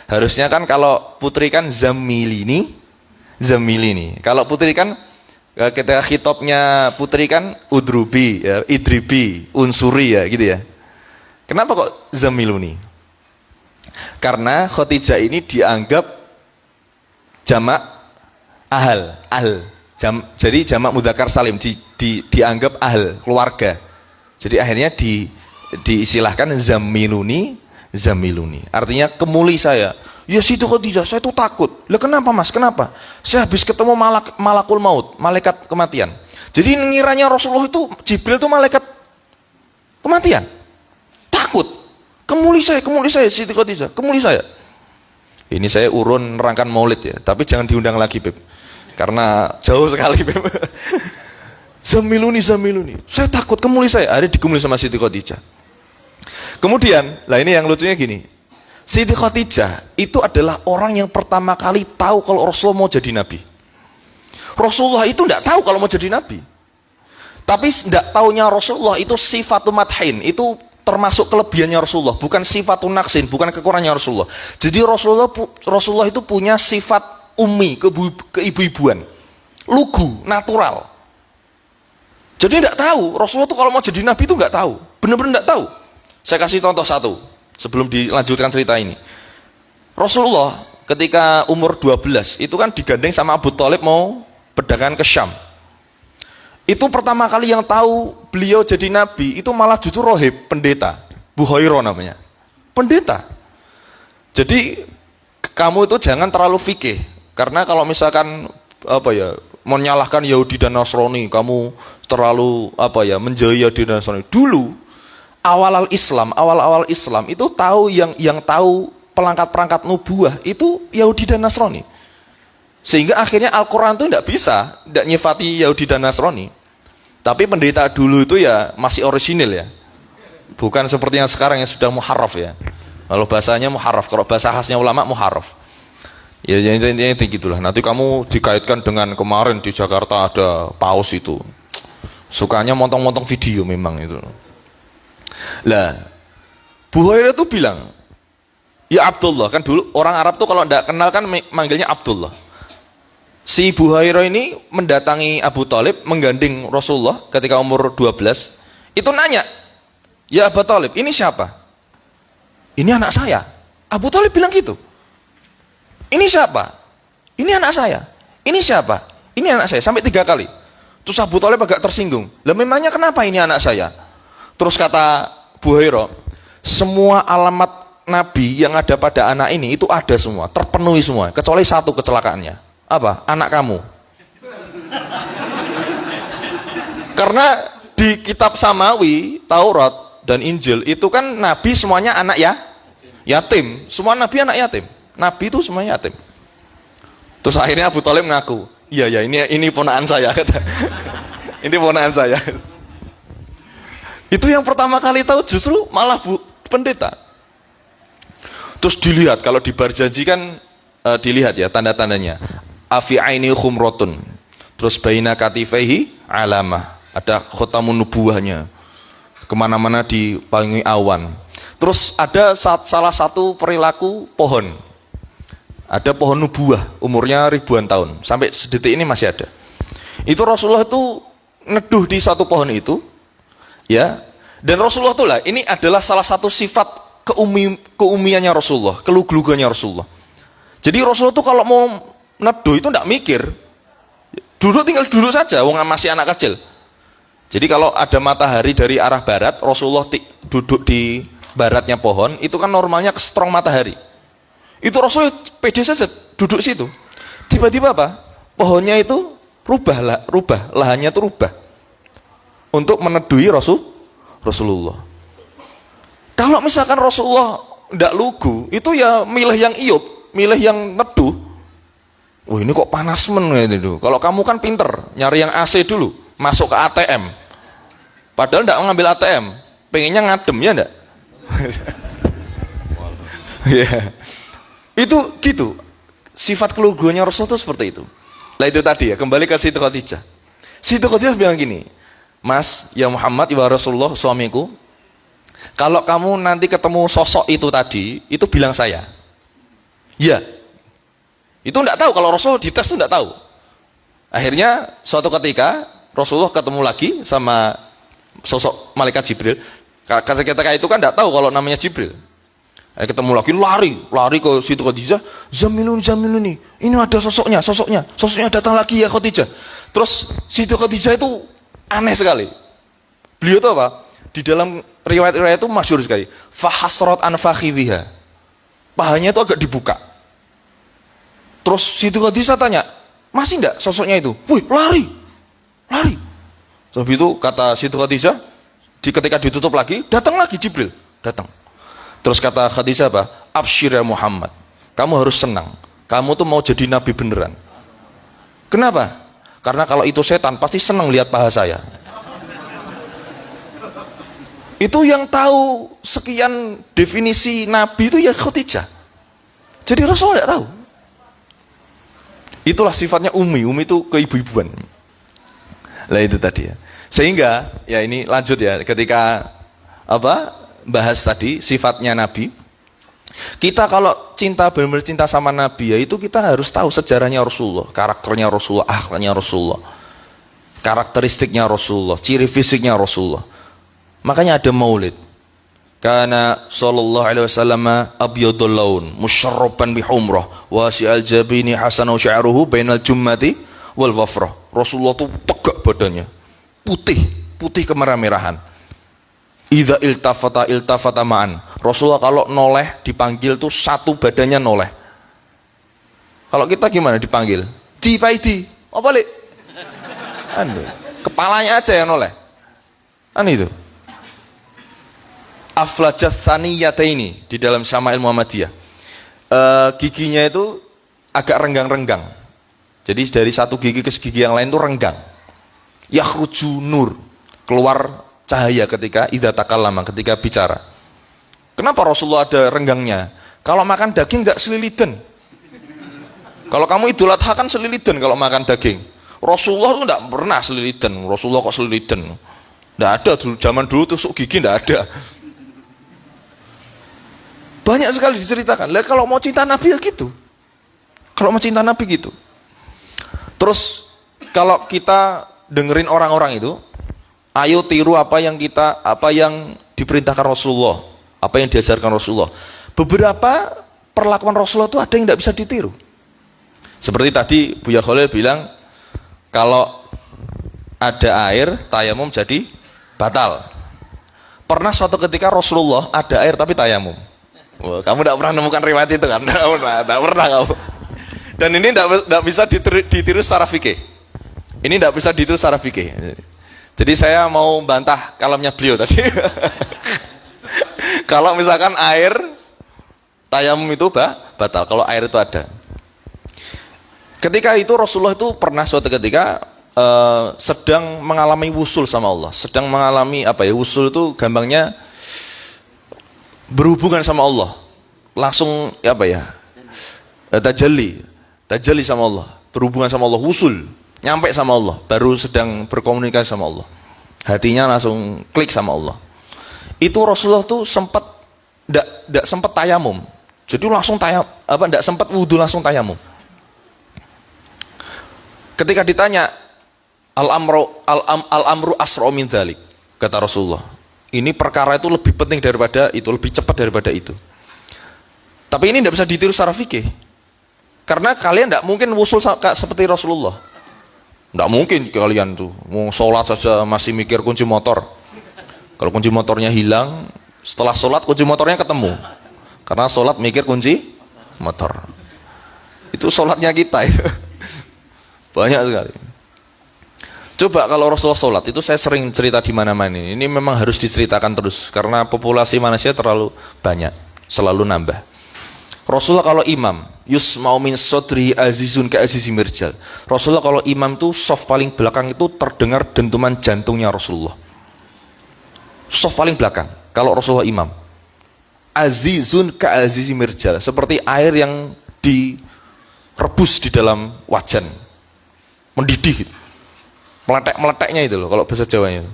Harusnya kan kalau putri kan zamilini, zamilini. Kalau putri kan ketika khitabnya putri kan udrubi, ya, idribi, unsuri ya gitu ya. Kenapa kok zamiluni? Karena Khadijah ini dianggap jamak ahal, jadi jamak mudzakkar salim, dianggap ahal, keluarga. Jadi akhirnya diistilahkan zamiluni, zamiluni. Artinya kemuli saya. Ya Siti Khadijah, saya itu takut. Lah kenapa Mas? Kenapa? Saya habis ketemu malakul maut, malaikat kematian. Jadi ngiranya Rasulullah itu Jibril itu malaikat kematian. Takut. Kemuli saya Siti Khadijah, kemuli saya. Ini saya urun nerangkan maulid ya, tapi jangan diundang lagi Beb. Karena jauh sekali Beb. Zamiluni. Saya takut, kemuli saya. Akhirnya dikemuli sama Siti Khadijah. Kemudian, lah ini yang lucunya gini. Siti Khadijah itu adalah orang yang pertama kali tahu kalau Rasulullah mau jadi nabi. Rasulullah itu tidak tahu kalau mau jadi nabi. Tapi tidak tahunya Rasulullah itu sifatul madhin, itu termasuk kelebihannya Rasulullah, bukan sifatun naqsin, bukan kekurangannya Rasulullah. Jadi Rasulullah itu punya sifat ummi, keibu-ibuan, lugu, natural. Jadi tidak tahu, Rasulullah itu kalau mau jadi nabi itu nggak tahu, benar-benar nggak tahu. Saya kasih contoh satu sebelum dilanjutkan cerita ini. Rasulullah ketika umur 12 itu kan digandeng sama Abu Thalib mau berdagang ke Syam. Itu pertama kali yang tahu beliau jadi nabi itu malah justru rohib, pendeta, Buhairah namanya, pendeta. Jadi kamu itu jangan terlalu fikih, karena kalau misalkan menyalahkan Yahudi dan Nasrani, kamu terlalu menjaya Yahudi dan Nasrani. Dulu awal Islam itu tahu yang tahu perangkat nubuah itu Yahudi dan Nasrani. Sehingga akhirnya Al-Quran itu tidak nyifati Yahudi dan Nasrani. Tapi pendeta dulu itu ya masih orisinil ya. Bukan seperti yang sekarang yang sudah muharraf ya. Kalau bahasanya muharraf, kalau bahasa khasnya ulama muharraf. Ya intinya gitulah. Nanti kamu dikaitkan dengan kemarin di Jakarta ada paus itu. Sukanya montong-montong video memang itu. Lah, Buhairah itu bilang, ya Abdullah, kan dulu orang Arab tuh kalau tidak kenal kan manggilnya Abdullah. Si Buhairah ini mendatangi Abu Thalib, menggandeng Rasulullah ketika umur 12. Itu nanya, ya Abu Thalib, ini siapa? Ini anak saya. Abu Thalib bilang gitu. Ini siapa? Ini anak saya. Ini siapa? Ini anak saya. Sampai 3 kali. Terus Abu Thalib agak tersinggung. Lah memangnya kenapa ini anak saya? Terus kata Buhairah, semua alamat Nabi yang ada pada anak ini itu ada semua, terpenuhi semua, kecuali satu kecelakaannya. Apa? Anak kamu. Karena di kitab Samawi, Taurat dan Injil itu kan Nabi semuanya anak yatim. Semua Nabi anak yatim. Nabi itu semuanya yatim. Terus akhirnya Abu Thalib ngaku, iya ini ponakan saya, kata. Ini ponakan saya. Itu yang pertama kali tahu justru malah pendeta. Terus dilihat, kalau di Barjanji kan dilihat ya tanda-tandanya. Afi aini khumrotun. Terus baina katifaihi alamah. Ada khotamun nubuahnya. Kemana-mana dipangi awan. Terus ada salah satu perilaku pohon. Ada pohon nubuah, umurnya ribuan tahun. Sampai sedetik ini masih ada. Itu Rasulullah itu neduh di satu pohon itu. Ya. Dan Rasulullah itulah, ini adalah salah satu sifat keumiannya Rasulullah, keluglugannya Rasulullah. Jadi Rasulullah itu kalau mau neduh itu tidak mikir, tinggal duduk saja, wong masih anak kecil. Jadi kalau ada matahari dari arah barat, Rasulullah duduk di baratnya pohon, itu kan normalnya kestrong matahari. Itu Rasulullah pede saja duduk situ. Tiba-tiba apa? Pohonnya itu rubah, lahannya itu rubah untuk meneduhi Rasulullah. Kalau misalkan Rasulullah tidak lugu, itu ya milih yang iup, milih yang neduh. Wah ini kok panas gitu. Kalau kamu kan pinter, nyari yang AC dulu, masuk ke ATM. Padahal tidak mengambil ATM, pengennya ngadem ya enggak? Yeah. Itu gitu. Sifat keluguannya Rasul itu seperti itu. Lah itu tadi ya, kembali ke Siti Khadijah. Siti Khadijah bilang gini, Mas, ya Muhammad, ya Rasulullah, suamiku, kalau kamu nanti ketemu sosok itu tadi, itu bilang saya. Ya. Itu enggak tahu, kalau Rasul dites itu enggak tahu. Akhirnya suatu ketika Rasulullah ketemu lagi sama sosok malaikat Jibril. Ketika itu kan enggak tahu kalau namanya Jibril. Ketemu lagi, lari ke Siti Khadijah, Zamiluni, ini ada sosoknya datang lagi ya Khadijah. Terus Siti Khadijah itu aneh sekali. Beliau itu apa? Di dalam riwayat-riwayat itu masyhur sekali. Fahasrat an fakhidhiha. Pahanya itu agak dibuka. Terus Siti Khadijah tanya, masih enggak sosoknya itu? Wih, lari. Sebab itu kata Siti Khadijah, ketika ditutup lagi, datang lagi Jibril, datang. Terus kata Khadijah apa? Absyir ya Muhammad, kamu harus senang. Kamu tuh mau jadi nabi beneran. Kenapa? Karena kalau itu setan pasti senang lihat paha saya. Itu yang tahu sekian definisi nabi itu ya Khadijah. Jadi Rasulullah tidak tahu. Itulah sifatnya umi itu keibu-ibuan. Lah itu tadi ya. Sehingga ya ini lanjut ya, ketika bahas tadi sifatnya Nabi. Kita kalau cinta, benar-benar cinta sama Nabi ya, itu kita harus tahu sejarahnya Rasulullah, karakternya Rasulullah, akhlaknya Rasulullah, karakteristiknya Rasulullah, ciri fisiknya Rasulullah. Makanya ada maulid. Kana sallallahu alaihi wasallam abyadul laun musyarraban bihumrah wasi'al jabini hasanu sya'ruhu bainal jummati wal wafrah. Rasulullah tuh tegak badannya, putih kemerah-merahan. Idza iltafata ma'an. Rasulullah kalau noleh dipanggil tuh satu badannya noleh. Kalau kita gimana dipanggil? Paidi, apa balik? Anu, kepalanya aja yang noleh. Itu. Aflajat thaniyataini di dalam Syama'il Muhammadiyah. Giginya itu agak renggang-renggang. Jadi dari satu gigi ke gigi yang lain itu renggang. Yakhruju nur, keluar cahaya ketika idza takallama, ketika bicara. Kenapa Rasulullah ada renggangnya? Kalau makan daging enggak selilitan. Kalau kamu Idul Adha kan selilitan kalau makan daging. Rasulullah itu enggak pernah selilitan. Rasulullah kok selilitan? Enggak ada dulu, zaman dulu tusuk gigi enggak ada. Banyak sekali diceritakan. Lah kalau mau cinta Nabi ya gitu. Kalau mau cinta Nabi gitu. Terus kalau kita dengerin orang-orang itu, ayo tiru apa yang diperintahkan Rasulullah, apa yang diajarkan Rasulullah. Beberapa perlakuan Rasulullah itu ada yang tidak bisa ditiru. Seperti tadi Buya Khalil bilang, kalau ada air, tayamum jadi batal. Pernah suatu ketika Rasulullah ada air tapi tayamum. Wah, kamu tidak pernah menemukan riwayat itu kan? Tidak pernah kamu. Dan ini tidak bisa ditiru secara fikih. Ini tidak bisa ditiru secara fikih. Jadi saya mau bantah kalamnya beliau tadi. Kalau misalkan air tayamum itu batal. Kalau air itu ada. Ketika itu Rasulullah itu pernah suatu ketika sedang mengalami wusul sama Allah. Sedang mengalami wusul itu gampangnya berhubungan sama Allah, langsung tajalli sama Allah, berhubungan sama Allah, wusul, nyampe sama Allah, baru sedang berkomunikasi sama Allah, hatinya langsung klik sama Allah. Itu Rasulullah tuh tidak sempat tayamum, jadi langsung tidak sempat wudhu, langsung tayamum. Ketika ditanya al-amru asra min dzalik, kata Rasulullah, ini perkara itu lebih penting daripada itu, lebih cepat daripada itu. Tapi ini tidak bisa ditiru secara fikih. Karena kalian tidak mungkin wusul seperti Rasulullah. Tidak mungkin kalian tuh mau sholat saja masih mikir kunci motor. Kalau kunci motornya hilang, setelah sholat kunci motornya ketemu. Karena sholat mikir kunci motor. Itu sholatnya kita ya. Banyak sekali. Coba kalau Rasulullah sholat, itu saya sering cerita di mana-mana ini memang harus diceritakan terus karena populasi manusia terlalu banyak, selalu nambah. Rasulullah kalau imam, yusma'u min sodri azizun ka azizi mirjal. Rasulullah kalau imam tuh soft paling belakang itu terdengar dentuman jantungnya Rasulullah. Soft paling belakang kalau Rasulullah imam. Azizun ka azizi mirjal, seperti air yang direbus di dalam wajan, mendidih gitu. Meletek-meleteknya itu loh kalau bahasa Jawanya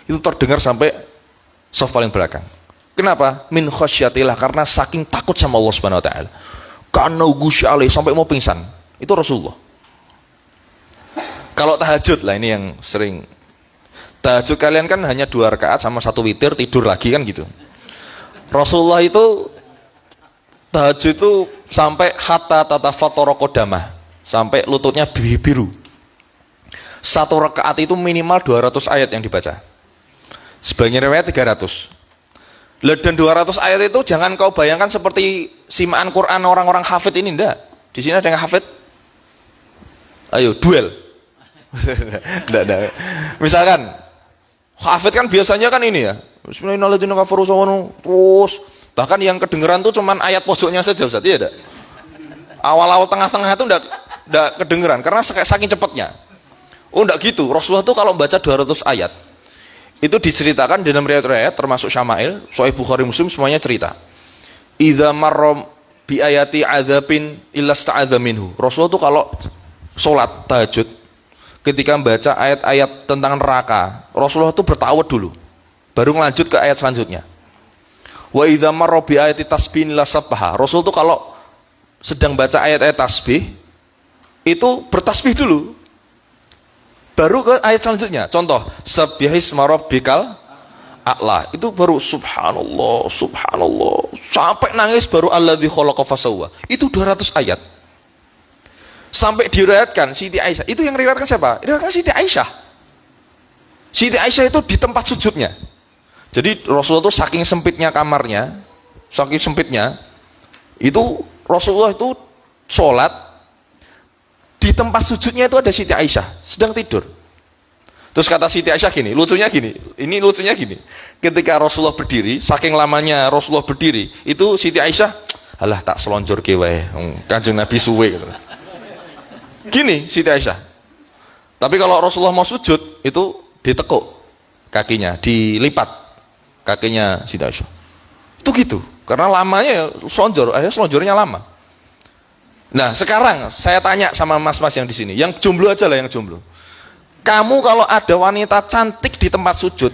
itu terdengar sampai soft paling belakang. Kenapa? Min khasyatillah, karena saking takut sama Allah Subhanahu wa taala. Kana gusyalih sampai mau pingsan. Itu Rasulullah. Kalau tahajud lah, ini yang sering. Tahajud kalian kan hanya 2 rakaat sama 1 witir, tidur lagi kan gitu. Rasulullah itu tahajud itu sampai hatta tatafattara qadamah, sampai lututnya biru. 1 rakaat itu minimal 200 ayat yang dibaca. Sebagian riwayat 300. Dan 200 ayat itu jangan kau bayangkan seperti simaan Quran orang-orang hafid ini, enggak. Di sini ada yang hafid. Ayo duel. Enggak. Misalkan hafid kan biasanya kan ini ya. Bismillahirrahmanirrahim kafaru sawanu. Terus bahkan yang kedengeran tuh cuman ayat pojoknya saja, Ustaz. Iya enggak? Awal-awal tengah-tengah itu enggak kedengeran karena saking cepatnya. Oh enggak gitu, Rasulullah tuh kalau membaca 200 ayat itu diceritakan dalam riwayat-riwayat termasuk Syama'il, Sahih Bukhari Muslim semuanya cerita. Idza marra bi ayati adzabin illa sta'adza minhu. Rasulullah tuh kalau sholat tahajud ketika membaca ayat-ayat tentang neraka, Rasulullah tuh bertawud dulu, baru lanjut ke ayat selanjutnya. Wa idza marra bi ayati tasbihin illa sabbaha. Rasul tuh kalau sedang baca ayat-ayat tasbih itu bertasbih dulu, baru ke ayat selanjutnya. Contoh, sabbihisma rabbikal a'la, itu baru subhanallah, subhanallah, sampai nangis baru alladzi khalaqa fasawwa. Itu 200 ayat. Sampai diriwayatkan Siti Aisyah. Itu yang riwayatkan siapa? Diriwayatkan Siti Aisyah. Siti Aisyah itu di tempat sujudnya. Jadi Rasulullah itu saking sempitnya kamarnya, saking sempitnya, itu Rasulullah itu sholat, di tempat sujudnya itu ada Siti Aisyah sedang tidur. Terus kata Siti Aisyah gini, lucunya gini, ini lucunya gini, ketika Rasulullah berdiri, saking lamanya Rasulullah berdiri, itu Siti Aisyah, alah tak selonjor wae, Kanjeng Nabi suwe gitu. Gini Siti Aisyah. Tapi kalau Rasulullah mau sujud, itu ditekuk kakinya, dilipat kakinya Siti Aisyah. Itu gitu, karena lamanya selonjor, akhirnya selonjornya lama. Nah sekarang saya tanya sama mas-mas yang di sini, yang jomblo aja lah, yang jomblo. Kamu kalau ada wanita cantik di tempat sujud,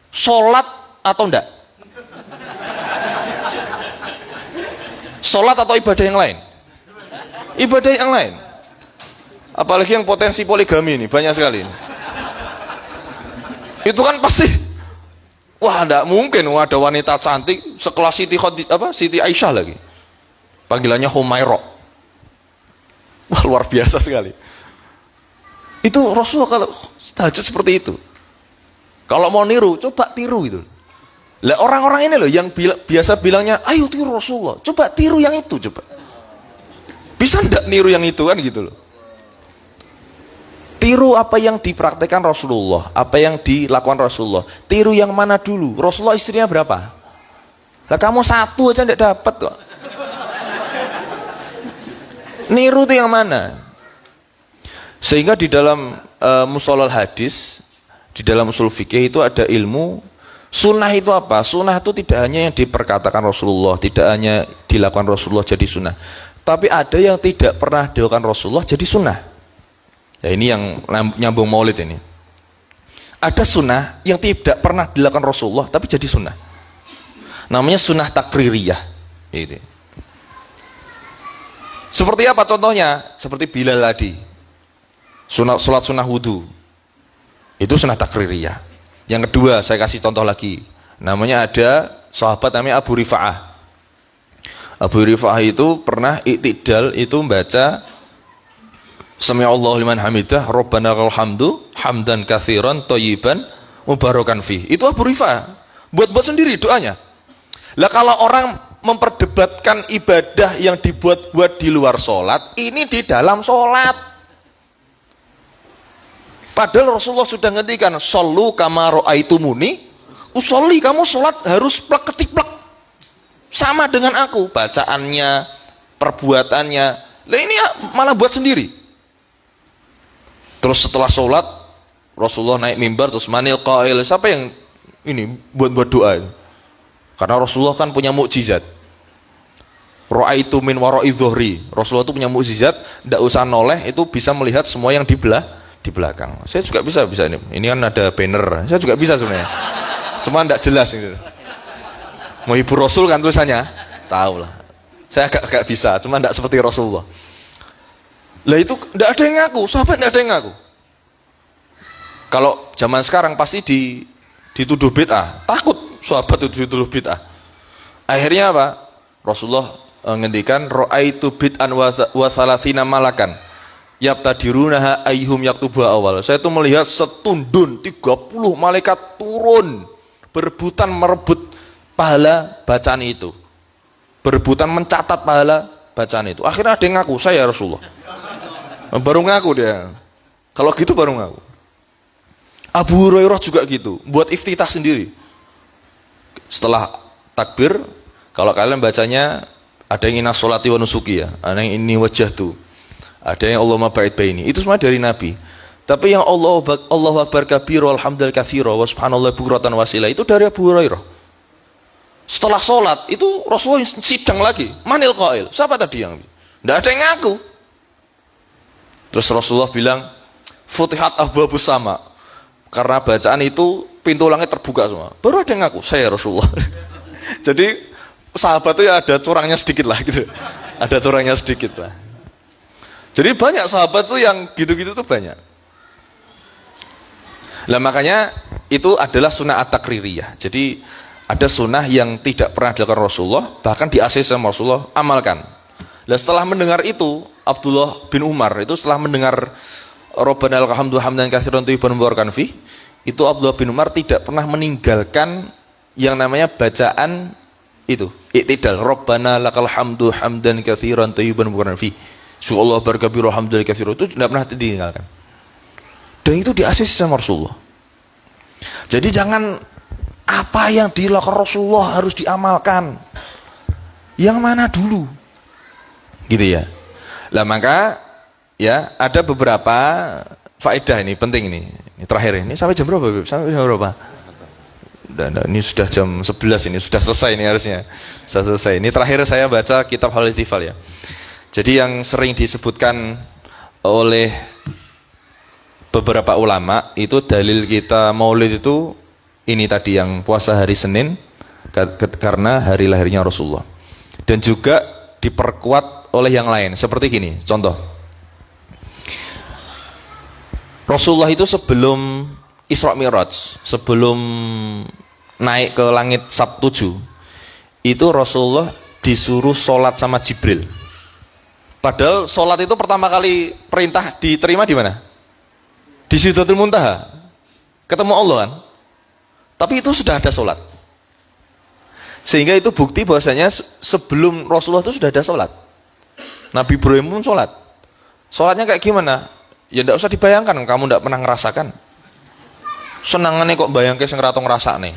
sholat atau enggak? Sholat atau ibadah yang lain? Ibadah yang lain. Apalagi yang potensi poligami ini, banyak sekali ini. Itu kan pasti, wah enggak mungkin ada wanita cantik sekelas Siti Aisyah lagi. Panggilannya Humairah. Wah luar biasa sekali. Itu Rasulullah kalau tahajud seperti itu. Kalau mau niru, coba tiru itu. Lah orang-orang ini loh yang biasa bilangnya, ayo tiru Rasulullah. Coba tiru yang itu, coba. Bisa enggak niru yang itu kan gitu loh. Tiru apa yang dipraktekkan Rasulullah, apa yang dilakukan Rasulullah. Tiru yang mana dulu? Rasulullah istrinya berapa? Lah kamu satu aja enggak dapat kok. Niru itu yang mana? Sehingga di dalam mustalahul hadis, di dalam usul fikih itu ada ilmu sunnah itu apa? Sunnah itu tidak hanya yang diperkatakan Rasulullah, tidak hanya dilakukan Rasulullah jadi sunnah, tapi ada yang tidak pernah dilakukan Rasulullah jadi sunnah. Ya ini yang nyambung maulid ini. Ada sunnah yang tidak pernah dilakukan Rasulullah tapi jadi sunnah. Namanya sunnah takririyah. Ini. Seperti apa contohnya? Seperti Bilal tadi. Sholat sunnah wudhu itu sunnah takririyah. Yang kedua saya kasih contoh lagi, namanya ada sahabat namanya Abu Rifa'ah. Abu Rifa'ah itu pernah iktidal itu membaca Sami'allahu liman hamidah Rabbana lakal hamdu hamdan katsiran thayyiban mubarakan fi. Itu Abu Rifa'ah buat sendiri doanya. Lah kalau orang memperdebatkan ibadah yang dibuat-buat di luar sholat, ini di dalam sholat. Padahal Rasulullah sudah ngendikan, "Shollu kama ra'aitumuni usolli." Kamu sholat harus plek ketiplek sama dengan aku, bacaannya, perbuatannya. Lah ini malah buat sendiri. Terus setelah sholat Rasulullah naik mimbar, terus manil qail, siapa yang ini buat doa itu? Karena Rasulullah kan punya mukjizat. Ra'aitu min wara'i dhuhri. Rasulullah itu punya mukjizat, tidak usah noleh, itu bisa melihat semua yang di belakang. Saya juga bisa ini. Ini kan ada banner. Saya juga bisa sebenarnya. Cuma tidak jelas ini. Mau hibur Rasul kan tulisannya. Tahu lah. Saya agak bisa, cuma tidak seperti Rasulullah. Lah itu tidak ada yang ngaku, sahabat tidak ada yang ngaku. Kalau zaman sekarang pasti dituduh bid'ah. Takut sahabat itu dituduh bid'ah. Akhirnya apa? Rasulullah ngendikan ra'aitu bid'an wa thalathina malakan yabtadirunaha ayyuhum yaktubuha awal. Saya itu melihat setundun 30 malaikat turun berebutan merebut pahala bacaan itu, berebutan mencatat pahala bacaan itu. Akhirnya ada yang ngaku, saya Rasulullah. Baru ngaku dia. Kalau gitu baru ngaku. Abu Hurairah juga gitu, buat iftitah sendiri. Setelah takbir, kalau kalian bacanya ada yang inna sholati wa nusuki ya, ada yang ini wajah tuh, ada yang Allahumma ba'id baini, itu semua dari Nabi. Tapi yang Allahu akbar kabira walhamdulillah katsira wa subhanallah bukratan wasila itu dari Abu Hurairah. Setelah sholat itu Rasulullah sidang lagi, manil qail, siapa tadi yang tidak ada yang ngaku. Terus Rasulullah bilang futihat abwabus sama, karena bacaan itu pintu langit terbuka semua. Baru ada yang ngaku, saya Rasulullah. Jadi sahabat itu ya ada curangnya sedikit lah gitu, ada curangnya sedikit lah. Jadi banyak sahabat tuh yang gitu-gitu tuh banyak. Lah makanya itu adalah sunnah at-takririyah. Jadi ada sunnah yang tidak pernah dilakukan Rasulullah, bahkan di ACC sama Rasulullah, amalkan. Dan setelah mendengar itu, Abdullah bin Umar itu setelah mendengar Rabbana lakal hamdu hamdan katsiran thayyiban mubarakan fi, itu Abdullah bin Umar tidak pernah meninggalkan yang namanya bacaan itu i'tidal, Rabbana lakal hamdu hamdan katsiran thayyiban mubarakan fi, subhanallah barakabiru hamdan katsiran, itu tidak pernah ditinggalkan. Dan itu di ACC sama Rasulullah. Jadi jangan apa yang dilakukan Rasulullah harus diamalkan. Yang mana dulu? Gitu ya. Lah maka ya ada beberapa faedah ini penting ini. Ini terakhir ini sampai jam berapa? Sampai jam berapa? Dan ini sudah jam 11 ini, sudah selesai ini harusnya. Sudah selesai. Ini terakhir saya baca kitab Halal Ihtifal ya. Jadi yang sering disebutkan oleh beberapa ulama itu dalil kita maulid itu ini tadi yang puasa hari Senin karena hari lahirnya Rasulullah. Dan juga diperkuat oleh yang lain seperti gini, contoh. Rasulullah itu sebelum Isra Mi'raj, sebelum naik ke langit Sabtu 7, itu Rasulullah disuruh sholat sama Jibril. Padahal sholat itu pertama kali perintah diterima di mana? Di Sidratul Muntaha, ketemu Allah kan. Tapi itu sudah ada sholat, sehingga itu bukti bahwasanya sebelum Rasulullah itu sudah ada sholat. Nabi Ibrahim pun sholat. Sholatnya kayak gimana? Ya tidak usah dibayangkan, kamu tidak pernah ngerasakan. Senangannya kok bayangke sing rato ngrasakne.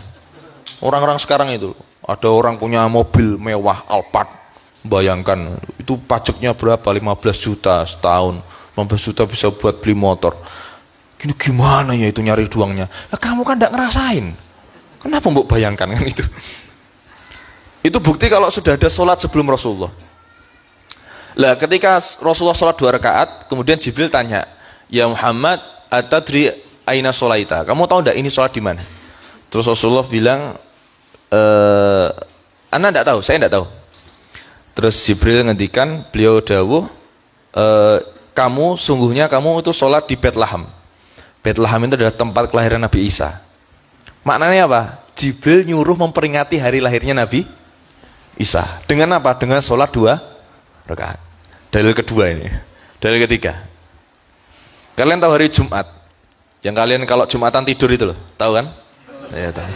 Orang-orang sekarang itu, ada orang punya mobil mewah Alphard, bayangkan itu pajaknya berapa? 15 juta setahun. 15 juta bisa buat beli motor. Gini gimana ya itu nyari duangnya? Nah, kamu kan tidak ngerasain. Kenapa mbok bayangkan kan itu? Itu bukti kalau sudah ada sholat sebelum Rasulullah. Lah ketika Rasulullah sholat 2 rakaat, kemudian Jibril tanya, ya Muhammad, atadri aina sholaita? Kamu tahu tidak ini sholat di mana? Terus Rasulullah bilang, Anda tidak tahu, saya tidak tahu. Terus Jibril ngendikan, beliau dawuh, kamu sungguhnya kamu itu sholat di Bethlehem. Bethlehem itu adalah tempat kelahiran Nabi Isa. Maknanya apa? Jibril nyuruh memperingati hari lahirnya Nabi Isa. Dengan apa? Dengan sholat 2 rakaat. Dalil kedua ini. Dalil ketiga. Kalian tahu hari Jumat? Yang kalian kalau Jumatan tidur itu loh, tahu kan? Ya, tahu.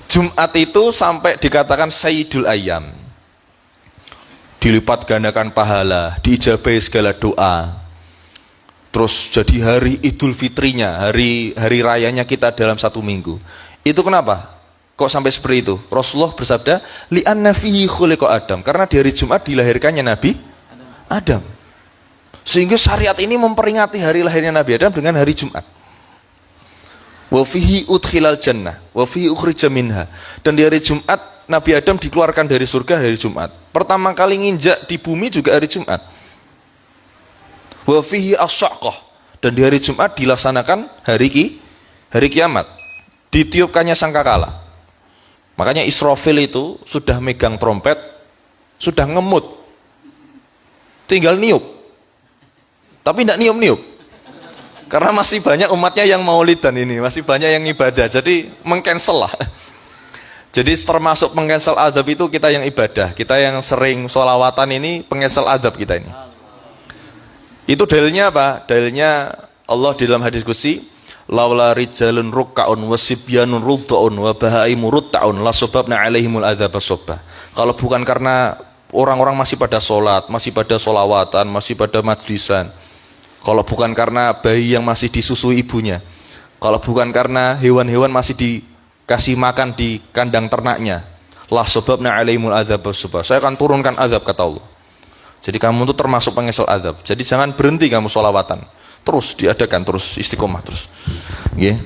Jumat itu sampai dikatakan Sayyidul Ayyam. Dilipat gandakan pahala, diijabahi segala doa. Terus jadi hari Idul Fitrinya, hari rayanya kita dalam 1 minggu. Itu kenapa? Kok sampai seperti itu? Rasulullah bersabda, li'anna fihi khuliqa Adam, karena di hari Jumat dilahirkannya Nabi Adam. Sehingga syariat ini memperingati hari lahirnya Nabi Adam dengan hari Jumat. Wa fihi udkhilal jannah, wa fihi ukhrija minha. Dan di hari Jumat Nabi Adam dikeluarkan dari surga hari Jumat. Pertama kali nginjak di bumi juga hari Jumat. Wa fihi as-saqah, dan di hari Jumat dilaksanakan hari kiamat, ditiupkannya sangkakala. Makanya Israfil itu sudah megang trompet, sudah ngemut, tinggal niup, tapi tidak niup-niup, karena masih banyak umatnya yang maulidan ini, masih banyak yang ibadah, jadi mengcancel lah. Jadi termasuk pengcancel adab itu kita yang ibadah, kita yang sering sholawatan ini pengcancel adab kita ini. Itu dalilnya apa? Dalilnya Allah di dalam hadis qudsi, laula rijalun ruk'aun wasibyanun rud'un wa bahaimu rut'aun la sababna alaihimul adzab as-sabbah. Kalau bukan karena orang-orang masih pada sholat, masih pada sholawatan, masih pada majlisan, kalau bukan karena bayi yang masih disusui ibunya, kalau bukan karena hewan-hewan masih dikasih makan di kandang ternaknya, la sababna alaihimul adzab as-sabbah, saya akan turunkan azab, kata Allah. Jadi kamu itu termasuk pengesal azab. Jadi jangan berhenti kamu sholawatan, terus diadakan, terus istiqomah terus. Okay.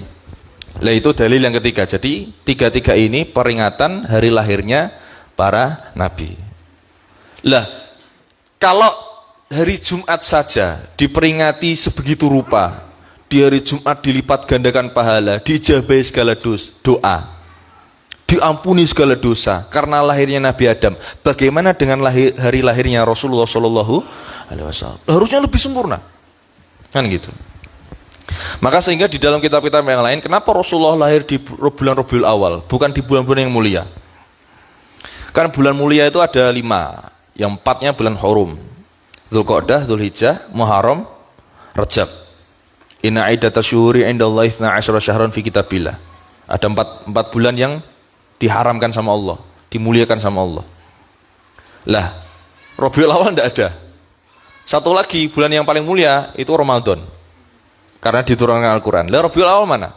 Lah itu dalil yang ketiga. Jadi tiga-tiga ini peringatan hari lahirnya para nabi. Lah kalau hari Jumat saja diperingati sebegitu rupa, di hari Jumat dilipat gandakan pahala, diijabahi segala doa, diampuni segala dosa karena lahirnya Nabi Adam. Bagaimana dengan hari lahirnya Rasulullah Shallallahu Alaihi Wasallam? Harusnya lebih sempurna, kan gitu. Maka sehingga di dalam kitab-kitab yang lain, kenapa Rasulullah lahir di bulan Rabiul Awal, bukan di bulan-bulan yang mulia? Karena bulan mulia itu ada 5, yang 4-nya bulan Hurum, Dzulqa'dah, Dzulhijjah, Muharram, Rajab. Inna iddatash syuhuri 'indallahi 12 syahran fi kitabillah. Ada 4 bulan yang diharamkan sama Allah, dimuliakan sama Allah. Lah, Rabiul Awal tidak ada. Satu lagi bulan yang paling mulia itu Ramadan, karena diturunkan Al-Quran. Lah Rabiul Awal mana?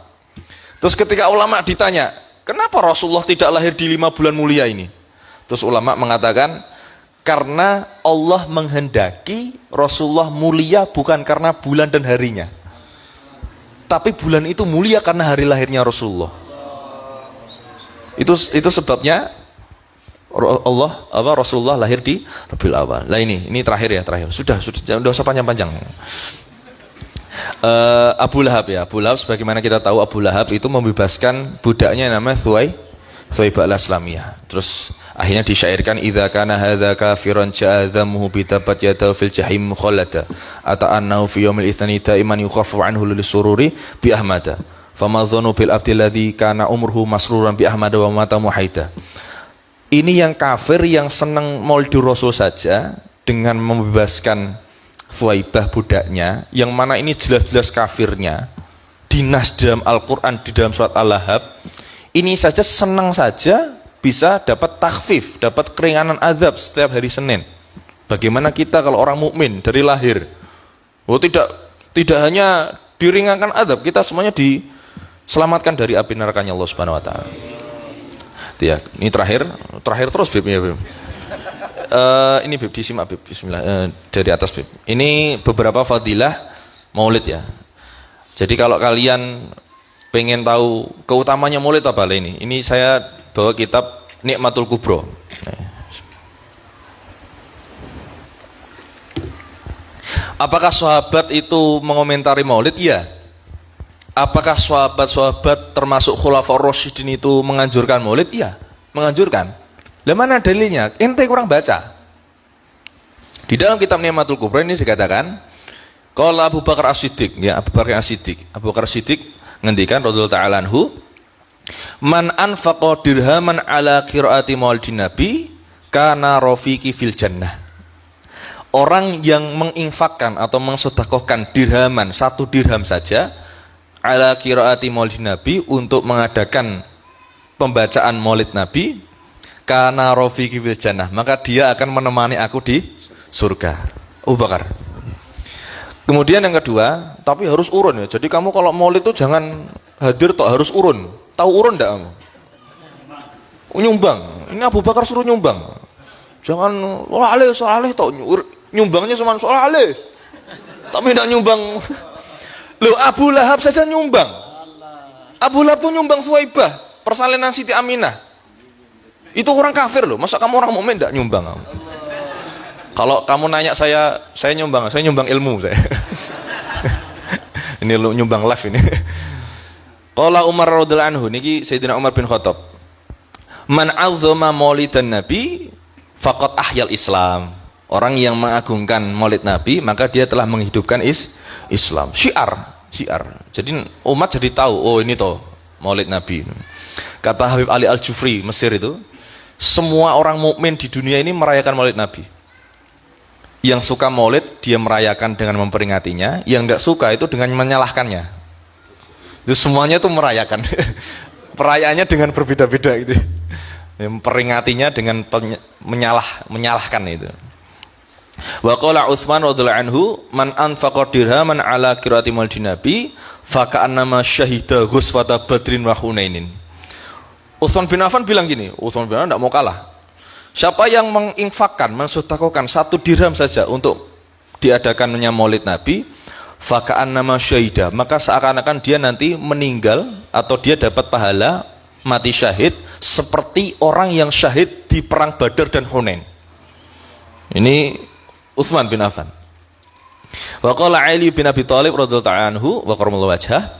Terus ketika ulama ditanya, kenapa Rasulullah tidak lahir di 5 bulan mulia ini? Terus ulama mengatakan, karena Allah menghendaki Rasulullah mulia bukan karena bulan dan harinya, tapi bulan itu mulia karena hari lahirnya Rasulullah. Itu sebabnya Rasulullah lahir di Rabiul Awal. Lah ini terakhir. Sudah usah panjang-panjang. Abu Lahab ya. Abu Lahab, sebagaimana kita tahu, Abu Lahab itu membebaskan budaknya namanya Thuwaibah al-Islamiyah. Terus akhirnya disyairkan, idza kana hadza kafiran ja'adhamuhu bitabat yadahu fil jahim mukhalada ata'annahu fi yaumil itsani ta'iman yukhaffu anhu lil sururi bi ahmada fama dhanu bil abdi alladhi kana umruhu masruran bi ahmada wa mata muhaida. Ini yang kafir yang senang maulid Rasul saja dengan membebaskan Thuwaibah budaknya, yang mana ini jelas-jelas kafirnya, dinas dalam Al-Quran di dalam surat Al-Lahab, ini saja senang saja bisa dapat takhfif, dapat keringanan azab setiap hari Senin. Bagaimana kita kalau orang mukmin dari lahir? Oh tidak hanya diringankan azab, kita semuanya diselamatkan dari api nerakanya Allah Subhanahu wa taala. Ya, ini terakhir terus Bib ya, Bib. Ini Bib disimak Bib, bismillah, dari atas Bib. Ini beberapa fadilah Maulid ya. Jadi kalau kalian pengen tahu keutamanya Maulid apa ini? Ini saya bawa kitab Nikmatul Kubro. Apakah sahabat itu mengomentari Maulid? Ya. Apakah sahabat-sahabat termasuk Khulafaur Rasyidin itu menganjurkan Maulid? Iya, menganjurkan. Lah mana dalilnya? Ente kurang baca. Di dalam kitab Nikmatul Kubro ini dikatakan, qala Abu Bakar As-Siddiq, ya, Abu Bakar As-Siddiq ngendikan radhiyallahu ta'ala anhu, man anfaqa dirhaman ala qiraati maulidin nabi kana rafiqi fil jannah. Orang yang menginfakkan atau mensedekahkan dirhaman, 1 dirham saja, ala qiraati maulidin nabi, untuk mengadakan pembacaan maulid nabi, kana rafiqi fil jannah, maka dia akan menemani aku di surga. Abu Bakar. Kemudian yang kedua, tapi harus urun ya. Jadi kamu kalau maulid itu jangan hadir tok, harus urun. Tahu urun enggak kamu? Nyumbang. Ini Abu Bakar suruh nyumbang. Jangan soleh tok, nyumbangnya cuma soleh. Tapi enggak nyumbang. Loh, Abu Lahab saja nyumbang. Abu Lahab tuh nyumbang Thuwaibah, persalinan Siti Aminah. Itu orang kafir loh. Masa kamu orang mukmin enggak nyumbang kamu? Kalau kamu nanya saya nyumbang ilmu saya. Ini lu nyumbang live ini. Qala Umar radhiyallahu anhu, niki Sayyidina Umar bin Khattab. Man 'azzama maulidan nabi faqad ahyal Islam. Orang yang mengagungkan maulid Nabi, maka dia telah menghidupkan Islam. Syiar. Jadi umat jadi tahu, oh ini toh maulid Nabi. Kata Habib Ali Al-Jufri Mesir itu, semua orang mukmin di dunia ini merayakan maulid Nabi. Yang suka maulid dia merayakan dengan memperingatinya, yang tidak suka itu dengan menyalahkannya. Itu semuanya itu merayakan. Perayaannya dengan berbeda-beda gitu. Memperingatinya dengan menyalahkan itu. Wa qala Utsman radhiyallahu anhu, man anfaqa dirhaman ala qiraati maulidin nabi fa ka'annama syahida ghuswata badrin wa hunainin. Utsman bin Affan bilang gini, Utsman bin Affan tidak mau kalah. Siapa yang menginfakkan, mensedekahkan 1 dirham saja untuk diadakannya maulid Nabi, faka'annama syahida, maka seakan-akan dia nanti meninggal atau dia dapat pahala mati syahid seperti orang yang syahid di perang Badar dan Hunain. Ini Utsman bin Affan. Wa qala Ali bin Abi Thalib radhiyallahu ta'ala anhu wa karramallahu wajhah,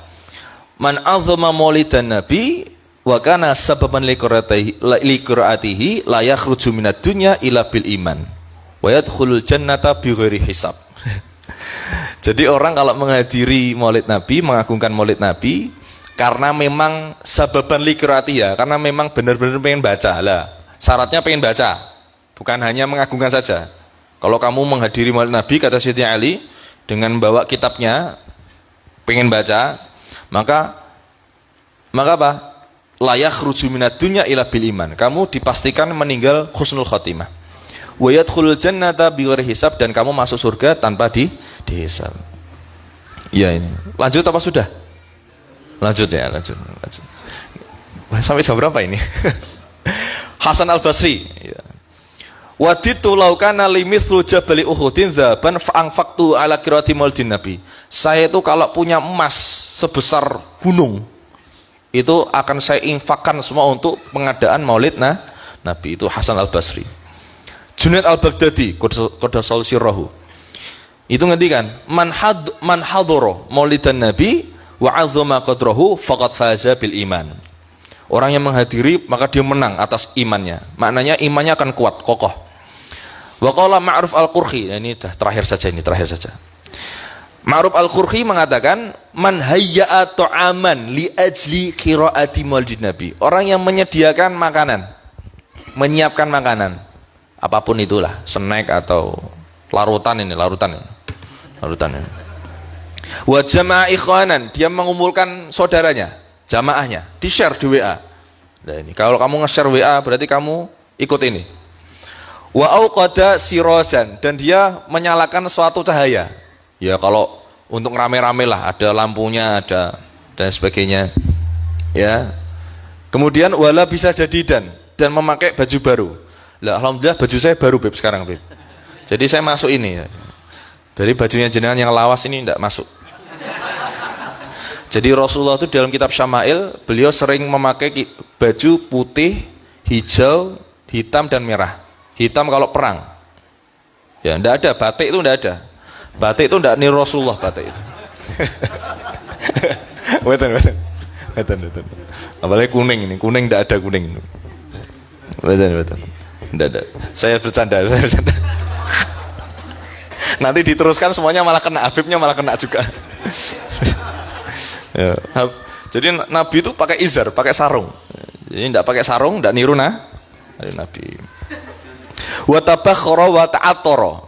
man 'azzama maulidan nabi wa kana sababan liqiraatihi la yakhruju minad dunya ila bil iman wa yadkhulul jannata bighairi hisab. Jadi orang kalau menghadiri Maulid Nabi, mengagungkan Maulid Nabi karena memang sababan liqiraati ya, karena memang benar-benar pengen baca lah. Syaratnya pengen baca, bukan hanya mengagungkan saja. Kalau kamu menghadiri Maulid Nabi, kata Sayyidina Ali, dengan bawa kitabnya, pengen baca, maka apa? La yakhruju minad dunya ila bil iman. Kamu dipastikan meninggal husnul khotimah. Wa yadkhulul jannata bighairi hisab, dan kamu masuk surga tanpa dihisab. Ya ini. Lanjut apa sudah? Lanjut ya, lanjut. Sampai jam berapa ini? Hasan Al-Basri, ya. Waditu law kana limithlu jabali Uhudin dzaban fa anfaqtu ala qiraati maulidin nabi. Saya itu kalau punya emas sebesar gunung, itu akan saya infakkan semua untuk pengadaan maulid Nabi. Itu Hasan Al-Basri. Junaid Al-Baghdadi qadasal sirrahu, itu ngendikan man hadhara maulidan nabi wa 'azzama qadrahu faqad faza bil iman. Orang yang menghadiri maka dia menang atas imannya. Maknanya imannya akan kuat, kokoh. Wa qala Ma'ruf Al-Qurhi, nah ini terakhir saja. Ma'ruf Al-Qurhi mengatakan, man hayya'a ta'aman li ajli qiraati maulidin nabi. Orang yang menyediakan makanan, menyiapkan makanan, apapun itulah, snack atau larutan ini. Wa jama'a ikhwanan, dia mengumpulkan saudaranya, jamaahnya, di-share di WA. Nah ini, kalau kamu nge-share WA berarti kamu ikut ini. Wa auqada sirajan, dan dia menyalakan suatu cahaya. Ya kalau untuk rame-rame lah, ada lampunya, ada dan sebagainya. Ya. Kemudian wala bisa jadi dan memakai baju baru. Lah alhamdulillah baju saya baru Beb sekarang Beb. Jadi saya masuk ini. Dari bajunya jenengan yang lawas ini tidak masuk. Jadi Rasulullah itu dalam kitab Syama'il, beliau sering memakai baju putih, hijau, hitam dan merah. Hitam kalau perang. Ya, enggak ada batik itu, enggak ada. Batik itu enggak niru Rasulullah, batik itu. Betul. Apalagi kuning ini, kuning enggak ada kuning. Betul. Enggak ada. Saya bercanda. Nanti diteruskan semuanya malah kena, Habibnya malah kena juga. Ya. Jadi Nabi itu pakai izar, pakai sarung. Jadi enggak pakai sarung, enggak niru Nabi. Wa tabakhara wa ta'attara,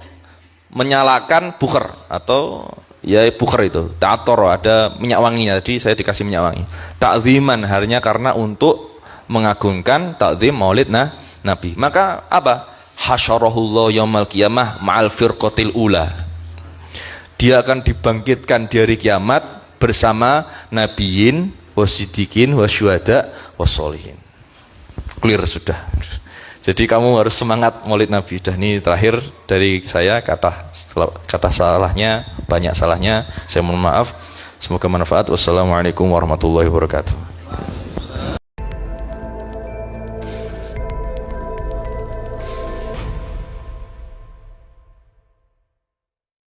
menyalakan buker atau ya buker itu ta'attara, ada minyak wanginya. Jadi saya dikasih minyak wangi. Ta'ziman, harinya karena untuk mengagungkan takzim maulid Nabi. Maka apa? Hasyarahullah yaumal qiyamah ma'al firqatil ula. Dia akan dibangkitkan di hari kiamat bersama nabiyin, wasiddiqin, wasyuhada, wassolihin. Clear sudah. Jadi kamu harus semangat maulid Nabi. Dah ini terakhir dari saya, kata salahnya, banyak salahnya. Saya mohon maaf. Semoga manfaat. Wassalamualaikum warahmatullahi wabarakatuh.